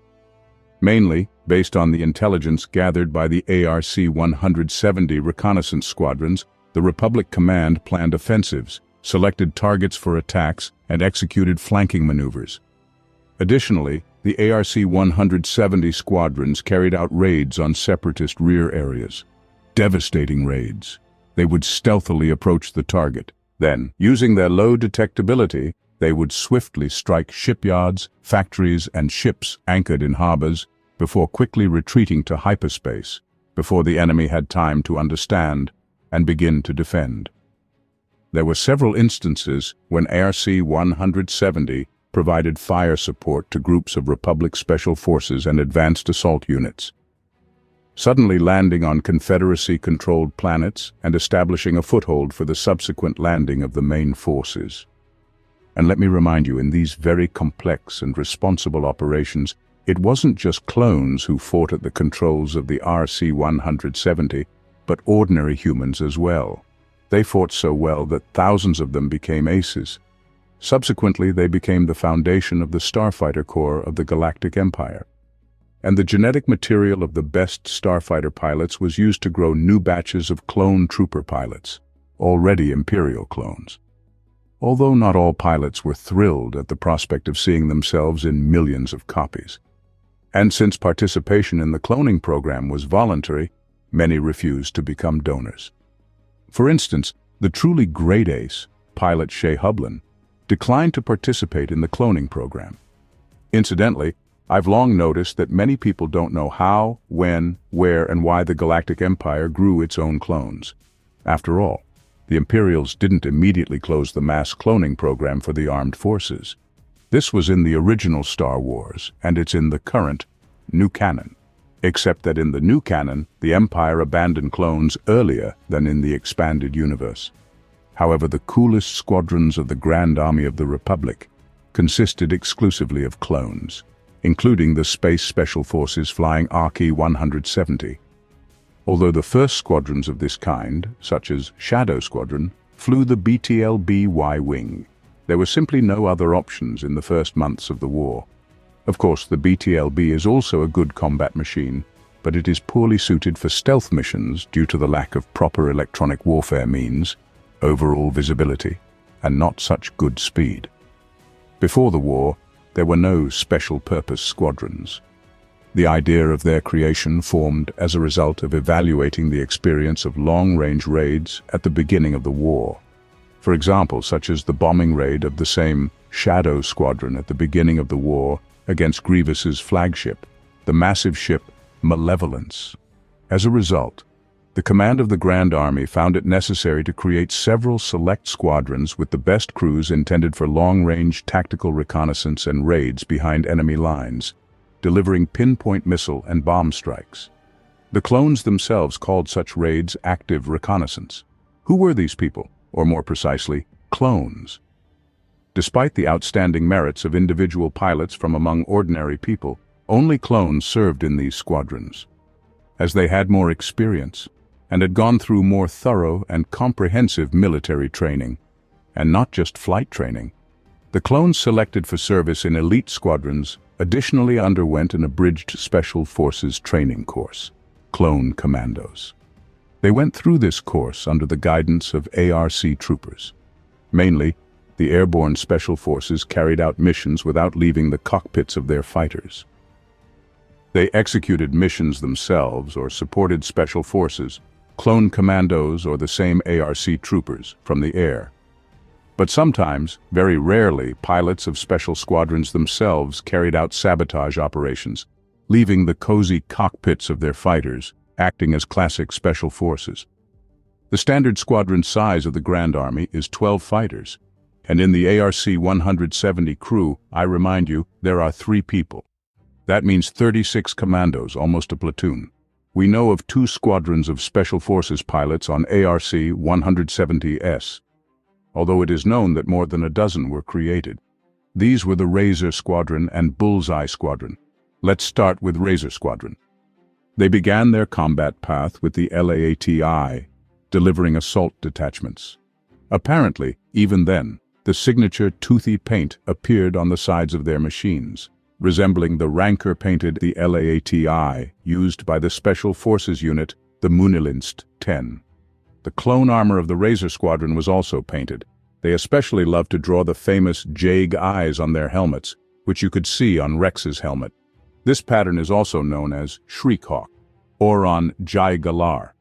Mainly, based on the intelligence gathered by the ARC-170 reconnaissance squadrons, the Republic Command planned offensives, selected targets for attacks, and executed flanking maneuvers. Additionally, the ARC-170 squadrons carried out raids on separatist rear areas. Devastating raids. They would stealthily approach the target. Then, using their low detectability, they would swiftly strike shipyards, factories, and ships anchored in harbors before quickly retreating to hyperspace, before the enemy had time to understand and begin to defend. There were several instances when ARC-170 provided fire support to groups of Republic Special Forces and advanced assault units, suddenly landing on Confederacy-controlled planets and establishing a foothold for the subsequent landing of the main forces. And let me remind you, in these very complex and responsible operations, it wasn't just clones who fought at the controls of the ARC-170, but ordinary humans as well. They fought so well that thousands of them became aces. Subsequently, they became the foundation of the Starfighter Corps of the Galactic Empire. And the genetic material of the best Starfighter pilots was used to grow new batches of clone trooper pilots, already Imperial clones. Although not all pilots were thrilled at the prospect of seeing themselves in millions of copies. And since participation in the cloning program was voluntary, many refused to become donors. For instance, the truly great ace, pilot Shea Hublin, declined to participate in the cloning program. Incidentally, I've long noticed that many people don't know how, when, where, and why the Galactic Empire grew its own clones. After all, the Imperials didn't immediately close the mass cloning program for the armed forces. This was in the original Star Wars, and it's in the current, new canon. Except that in the new canon, the Empire abandoned clones earlier than in the expanded universe. However, the coolest squadrons of the Grand Army of the Republic consisted exclusively of clones, including the Space Special Forces flying ARC-170. Although the first squadrons of this kind, such as Shadow Squadron, flew the BTLB Y-Wing, there were simply no other options in the first months of the war. Of course, the BTLB is also a good combat machine, but it is poorly suited for stealth missions due to the lack of proper electronic warfare means, overall visibility, and not such good speed. Before the war, there were no special-purpose squadrons. The idea of their creation formed as a result of evaluating the experience of long-range raids at the beginning of the war. For example, such as the bombing raid of the same Shadow Squadron at the beginning of the war against Grievous's flagship, the massive ship Malevolence. As a result, the command of the Grand Army found it necessary to create several select squadrons with the best crews intended for long-range tactical reconnaissance and raids behind enemy lines, delivering pinpoint missile and bomb strikes. The clones themselves called such raids active reconnaissance. Who were these people, or more precisely, clones? Despite the outstanding merits of individual pilots from among ordinary people, only clones served in these squadrons. As they had more experience, and had gone through more thorough and comprehensive military training, and not just flight training, the clones selected for service in elite squadrons additionally underwent an abridged Special Forces training course, Clone Commandos. They went through this course under the guidance of ARC troopers. Mainly, the airborne Special Forces carried out missions without leaving the cockpits of their fighters. They executed missions themselves or supported Special Forces, Clone Commandos, or the same ARC troopers from the air. But sometimes, very rarely, pilots of special squadrons themselves carried out sabotage operations, leaving the cozy cockpits of their fighters, acting as classic special forces. The standard squadron size of the Grand Army is 12 fighters, and in the ARC-170 crew, I remind you, there are 3 people. That means 36 commandos, almost a platoon. We know of 2 squadrons of Special Forces pilots on ARC-170S, although it is known that more than a dozen were created. These were the Razor Squadron and Bullseye Squadron. Let's start with Razor Squadron. They began their combat path with the LAATI, delivering assault detachments. Apparently, even then, the signature toothy paint appeared on the sides of their machines, resembling the rancor-painted the LAATI used by the Special Forces unit, the Munilinst 10. The clone armor of the Razor Squadron was also painted. They especially loved to draw the famous Jag eyes on their helmets, which you could see on Rex's helmet. This pattern is also known as Shriekhawk, or on Jai Galar.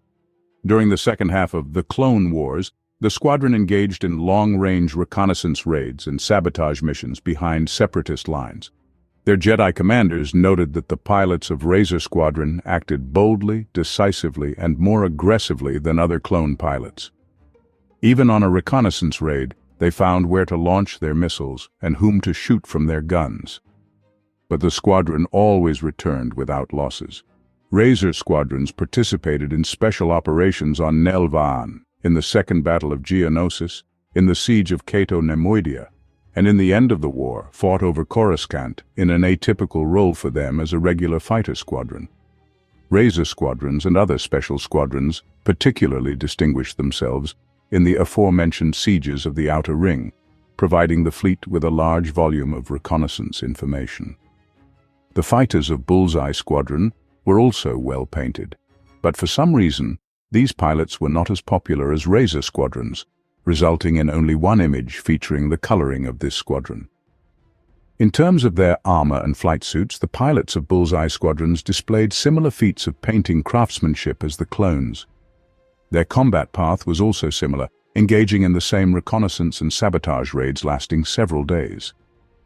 During the second half of the Clone Wars, the squadron engaged in long-range reconnaissance raids and sabotage missions behind separatist lines. Their Jedi commanders noted that the pilots of Razor Squadron acted boldly, decisively, and more aggressively than other clone pilots. Even on a reconnaissance raid, they found where to launch their missiles and whom to shoot from their guns. But the squadron always returned without losses. Razor squadrons participated in special operations on Nelvaan, in the Second Battle of Geonosis, in the Siege of Cato Nemoidia, and in the end of the war fought over Coruscant in an atypical role for them as a regular fighter squadron. Razor squadrons and other special squadrons particularly distinguished themselves in the aforementioned sieges of the Outer Ring, providing the fleet with a large volume of reconnaissance information. The fighters of Bullseye Squadron were also well painted, but for some reason, these pilots were not as popular as Razor Squadrons, resulting in only one image featuring the coloring of this squadron. In terms of their armor and flight suits, the pilots of Bullseye Squadrons displayed similar feats of painting craftsmanship as the clones. Their combat path was also similar, engaging in the same reconnaissance and sabotage raids lasting several days.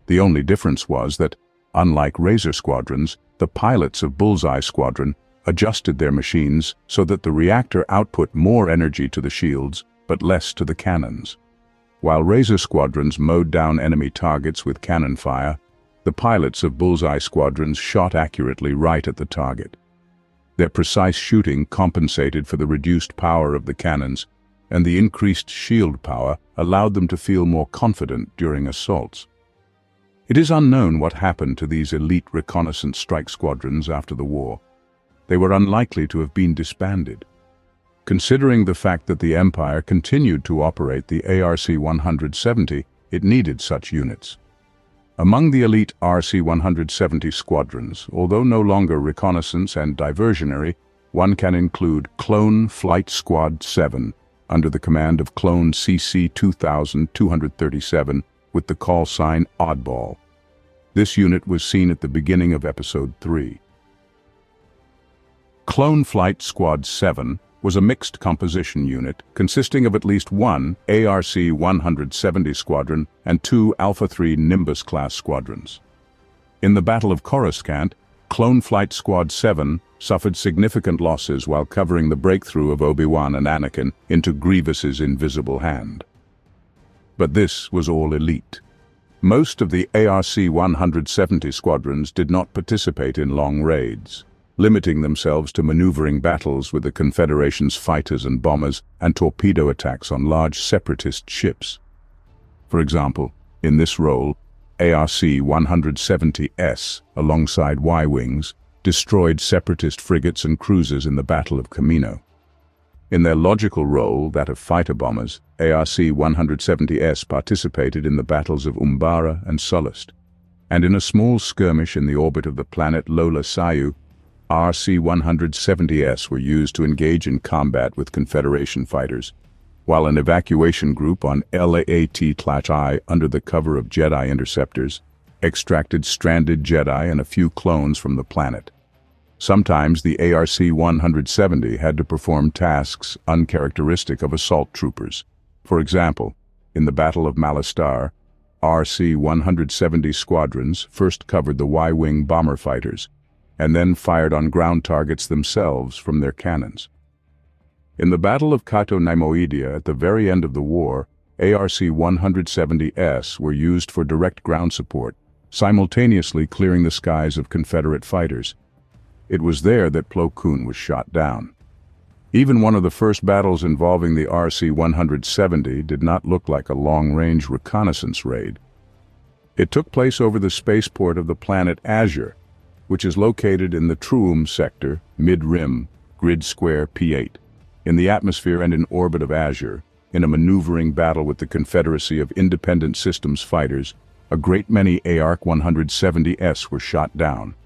The only difference was that, unlike Razor Squadrons, the pilots of Bullseye Squadron adjusted their machines so that the reactor output more energy to the shields but less to the cannons. While Razor Squadrons mowed down enemy targets with cannon fire, the pilots of Bullseye Squadrons shot accurately right at the target. Their precise shooting compensated for the reduced power of the cannons, and the increased shield power allowed them to feel more confident during assaults. It is unknown what happened to these elite reconnaissance strike squadrons after the war. They were unlikely to have been disbanded. Considering the fact that the Empire continued to operate the ARC-170, it needed such units. Among the elite ARC-170 squadrons, although no longer reconnaissance and diversionary, one can include Clone Flight Squad 7, under the command of Clone CC-2237, with the call sign Oddball. This unit was seen at the beginning of Episode 3. Clone Flight Squad 7 was a mixed composition unit consisting of at least one ARC-170 squadron and 2 Alpha-3 Nimbus-class squadrons. In the Battle of Coruscant, Clone Flight Squad 7 suffered significant losses while covering the breakthrough of Obi-Wan and Anakin into Grievous's invisible hand. But this was all elite. Most of the ARC-170 squadrons did not participate in long raids, limiting themselves to maneuvering battles with the Confederation's fighters and bombers and torpedo attacks on large separatist ships. For example, in this role, ARC-170S, alongside Y-Wings, destroyed separatist frigates and cruisers in the Battle of Camino. In their logical role, that of fighter bombers, ARC-170S participated in the battles of Umbara and Sullust, and in a small skirmish in the orbit of the planet Lola Sayu, ARC-170S were used to engage in combat with Confederation fighters, while an evacuation group on LAAT-I, under the cover of Jedi interceptors, extracted stranded Jedi and a few clones from the planet. Sometimes the ARC-170 had to perform tasks uncharacteristic of assault troopers. For example, In the Battle of Malestar, ARC-170 squadrons first covered the Y-wing bomber fighters, and then fired on ground targets themselves from their cannons. In the Battle of Kato Naimoidia at the very end of the war, ARC-170s were used for direct ground support, simultaneously clearing the skies of Confederate fighters. It was there that Plo Koon was shot down. Even one of the first battles involving the ARC-170 did not look like a long-range reconnaissance raid. It took place over the spaceport of the planet Azure, which is located in the Truum sector, mid-rim, grid square P8, in the atmosphere and in orbit of Azure. In a maneuvering battle with the Confederacy of Independent Systems fighters, a great many ARC-170s were shot down.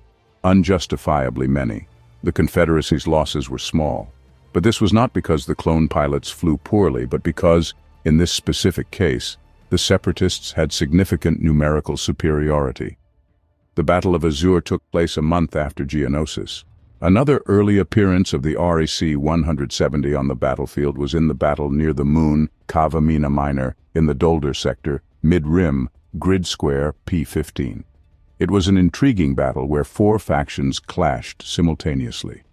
Unjustifiably many. The Confederacy's losses were small. But this was not because the clone pilots flew poorly, but because, in this specific case, the Separatists had significant numerical superiority. The Battle of Azure took place a month after Geonosis. Another early appearance of the ARC-170 on the battlefield was in the battle near the moon Kavamina Minor in the Dolder sector, mid-rim, grid square P15. It was an intriguing battle where four factions clashed simultaneously.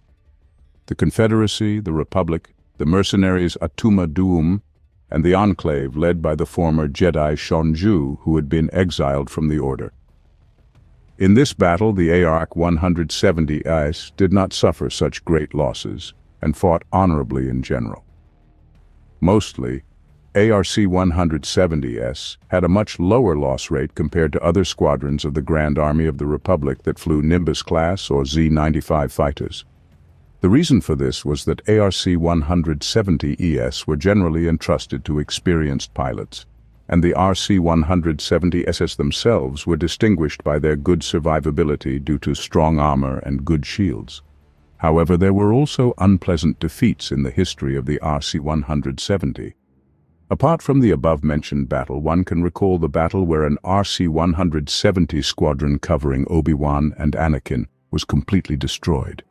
The Confederacy, the Republic, the mercenaries Atuma Duum, and the Enclave led by the former Jedi Shonju, who had been exiled from the Order. In this battle, the ARC-170s did not suffer such great losses and fought honorably in general. Mostly, ARC-170s had a much lower loss rate compared to other squadrons of the Grand Army of the Republic that flew Nimbus-class or Z-95 fighters. The reason for this was that ARC-170s were generally entrusted to experienced pilots, and the ARC-170s themselves were distinguished by their good survivability due to strong armor and good shields. However, there were also unpleasant defeats in the history of the ARC-170. Apart from the above-mentioned battle, one can recall the battle where an ARC-170 squadron covering Obi-Wan and Anakin was completely destroyed.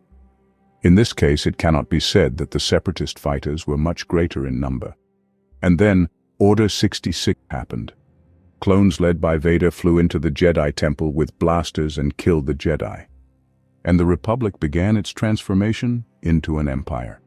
In this case, it cannot be said that the Separatist fighters were much greater in number. And then, Order 66 happened. Clones led by Vader flew into the Jedi Temple with blasters and killed the Jedi. And the Republic began its transformation into an empire.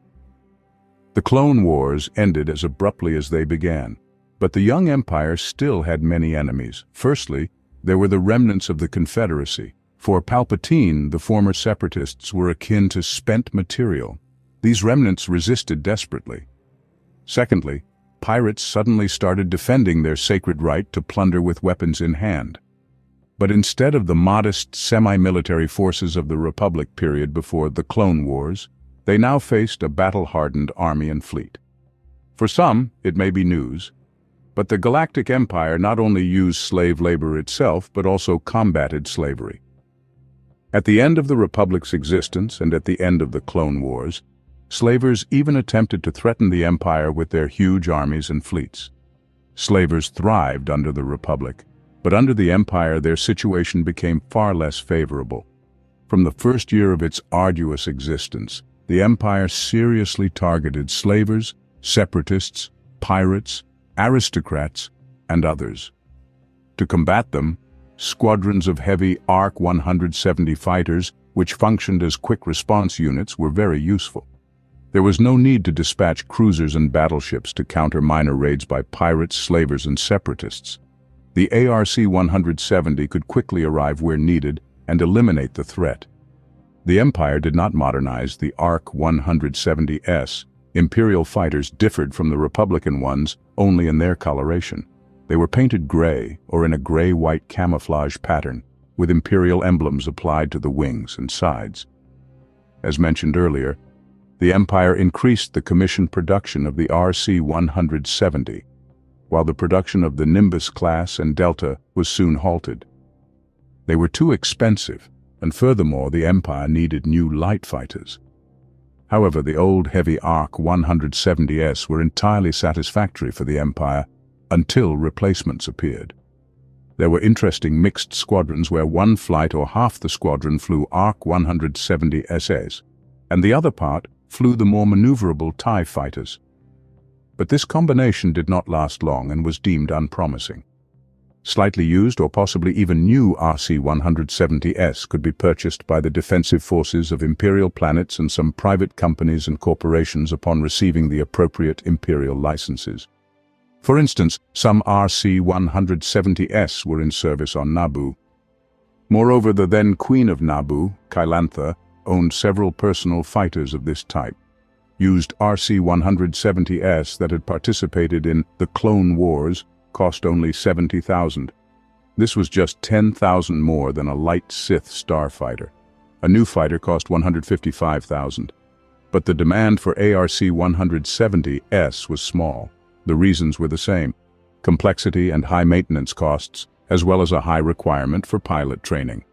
The Clone Wars ended as abruptly as they began, but the young empire still had many enemies. Firstly, there were the remnants of the Confederacy. For Palpatine, the former Separatists were akin to spent material. These remnants resisted desperately. Secondly, pirates suddenly started defending their sacred right to plunder with weapons in hand. But instead of the modest semi-military forces of the Republic period before the Clone Wars, they now faced a battle-hardened army and fleet. For some, it may be news, but the Galactic Empire not only used slave labor itself, but also combated slavery. At the end of the Republic's existence and at the end of the Clone Wars, slavers even attempted to threaten the Empire with their huge armies and fleets. Slavers thrived under the Republic, but under the Empire their situation became far less favorable. From the first year of its arduous existence, the Empire seriously targeted slavers, separatists, pirates, aristocrats, and others. To combat them, squadrons of heavy ARC-170 fighters, which functioned as quick-response units, were very useful. There was no need to dispatch cruisers and battleships to counter minor raids by pirates, slavers, and separatists. The ARC-170 could quickly arrive where needed and eliminate the threat. The Empire did not modernize the ARC-170s. Imperial fighters differed from the Republican ones only in their coloration. They were painted gray or in a gray-white camouflage pattern, with Imperial emblems applied to the wings and sides. As mentioned earlier, the Empire increased the commissioned production of the ARC-170, while the production of the Nimbus class and Delta was soon halted. They were too expensive, and furthermore the Empire needed new light fighters. However, the old heavy ARC-170s were entirely satisfactory for the Empire until replacements appeared. There were interesting mixed squadrons where one flight or half the squadron flew ARC-170s, and the other part flew the more maneuverable TIE fighters. But this combination did not last long and was deemed unpromising. Slightly used or possibly even new ARC-170s could be purchased by the defensive forces of Imperial planets and some private companies and corporations upon receiving the appropriate Imperial licenses. For instance, some ARC-170s were in service on Naboo. Moreover, the then Queen of Naboo, Kylantha, owned several personal fighters of this type. Used ARC-170s that had participated in the Clone Wars cost only $70,000. This was just $10,000 more than a light Sith Starfighter. A new fighter cost $155,000. But the demand for ARC-170s was small. The reasons were the same: complexity and high maintenance costs, as well as a high requirement for pilot training.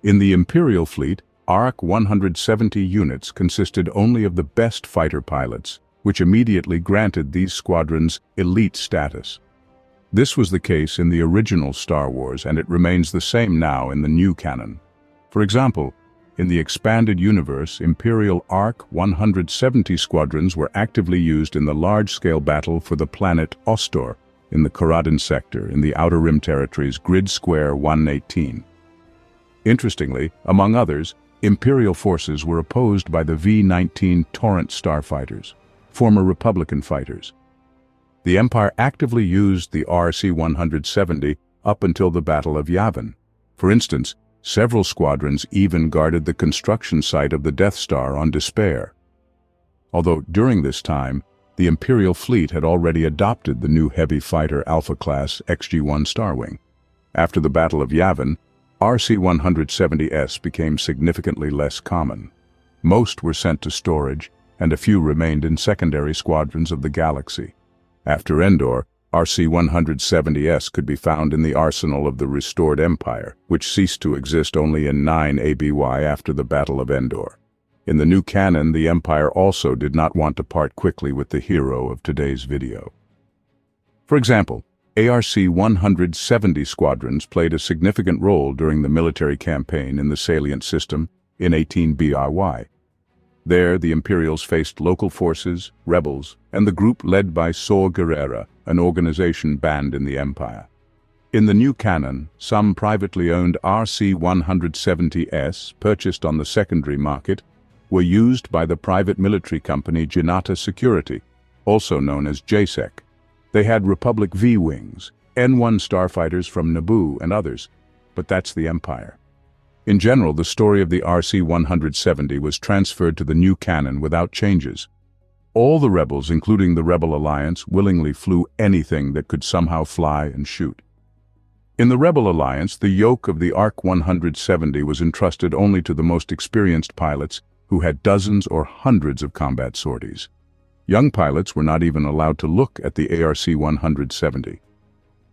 In the Imperial fleet, ARC-170 units consisted only of the best fighter pilots, which immediately granted these squadrons elite status. This was the case in the original Star Wars, and it remains the same now in the new canon. For example, in the expanded universe, Imperial ARC-170 squadrons were actively used in the large-scale battle for the planet Ostor in the Karadan sector in the Outer Rim Territories Grid Square 118. Interestingly, among others, Imperial forces were opposed by the V-19 Torrent starfighters, former Republican fighters. The Empire actively used the ARC-170 up until the Battle of Yavin. For instance, several squadrons even guarded the construction site of the Death Star on Despair. Although during this time, the Imperial fleet had already adopted the new heavy fighter Alpha-class XG-1 Starwing. After the Battle of Yavin, ARC-170s became significantly less common. Most were sent to storage, and a few remained in secondary squadrons of the galaxy. After Endor, ARC-170s could be found in the arsenal of the restored Empire, which ceased to exist only in 9 ABY after the Battle of Endor. In the new canon, the Empire also did not want to part quickly with the hero of today's video. For example, ARC-170 squadrons played a significant role during the military campaign in the Salient System in 18 BRY. There, the Imperials faced local forces, rebels, and the group led by Saw Gerrera, an organization banned in the Empire. In the new canon, some privately owned ARC-170s, purchased on the secondary market, were used by the private military company Janata Security, also known as JSEC. They had Republic V-Wings, N-1 starfighters from Naboo and others, but that's the Empire. In general, the story of the ARC-170 was transferred to the new canon without changes. All the rebels, including the Rebel Alliance, willingly flew anything that could somehow fly and shoot. In the Rebel Alliance, the yoke of the ARC-170 was entrusted only to the most experienced pilots who had dozens or hundreds of combat sorties. Young pilots were not even allowed to look at the ARC-170.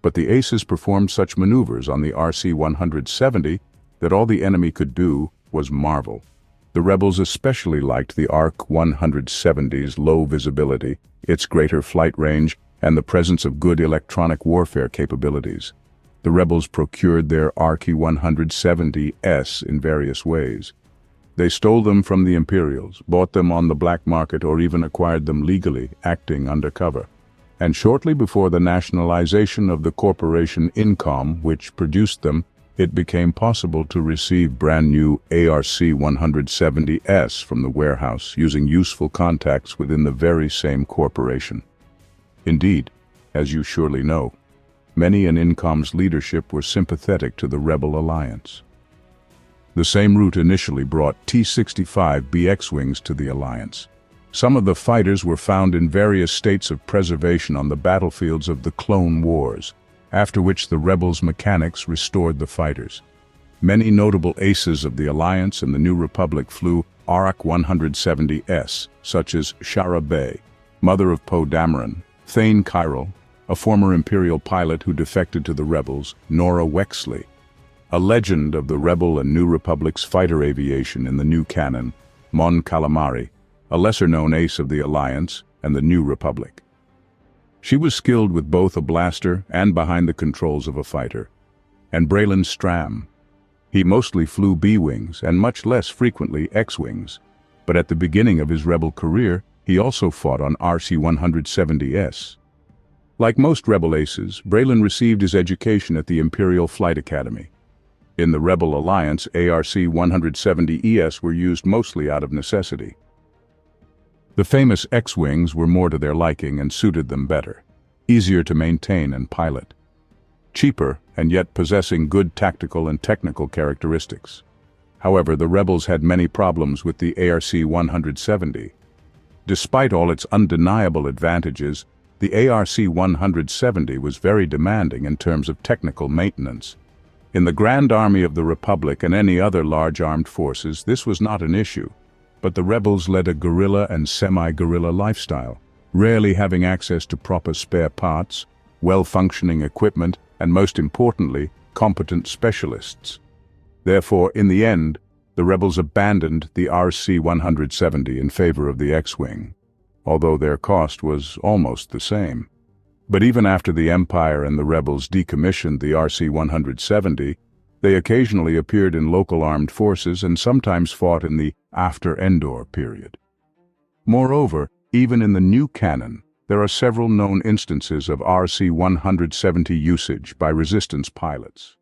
But the aces performed such maneuvers on the ARC-170 that all the enemy could do was marvel. The rebels especially liked the ARC-170's low visibility, its greater flight range, and the presence of good electronic warfare capabilities. The rebels procured their ARC-170s in various ways. They stole them from the Imperials, bought them on the black market, or even acquired them legally, acting undercover. And shortly before the nationalization of the corporation Incom, which produced them, it became possible to receive brand new ARC-170s from the warehouse using useful contacts within the very same corporation. Indeed, as you surely know, many in Incom's leadership were sympathetic to the Rebel Alliance. The same route initially brought T-65B X-Wings to the Alliance. Some of the fighters were found in various states of preservation on the battlefields of the Clone Wars, after which the rebels' mechanics restored the fighters. Many notable aces of the Alliance and the New Republic flew ARC-170s, such as Shara Bey, mother of Poe Dameron, Thane Kyril, a former Imperial pilot who defected to the rebels, Nora Wexley, a legend of the Rebel and New Republic's fighter aviation in the new canon, Mon Calamari, a lesser-known ace of the Alliance and the New Republic. She was skilled with both a blaster and behind the controls of a fighter. And Braylon Stram. He mostly flew B-Wings and much less frequently X-Wings, but at the beginning of his Rebel career, He also fought on ARC-170s. Like most rebel aces, Braylon received his education at the Imperial Flight Academy. In the Rebel Alliance, ARC-170Es were used mostly out of necessity. The famous X-Wings were more to their liking and suited them better, easier to maintain and pilot. Cheaper, and yet possessing good tactical and technical characteristics. However, the rebels had many problems with the ARC-170. Despite all its undeniable advantages, the ARC-170 was very demanding in terms of technical maintenance. In the Grand Army of the Republic and any other large armed forces, this was not an issue, but the rebels led a guerrilla and semi-guerrilla lifestyle, rarely having access to proper spare parts, well-functioning equipment, and most importantly, competent specialists. Therefore, in the end, the rebels abandoned the ARC-170 in favor of the X-Wing, although their cost was almost the same. But even after the Empire and the rebels decommissioned the ARC-170, they occasionally appeared in local armed forces and sometimes fought in the after Endor period. Moreover, even in the new canon, there are several known instances of ARC-170 usage by resistance pilots.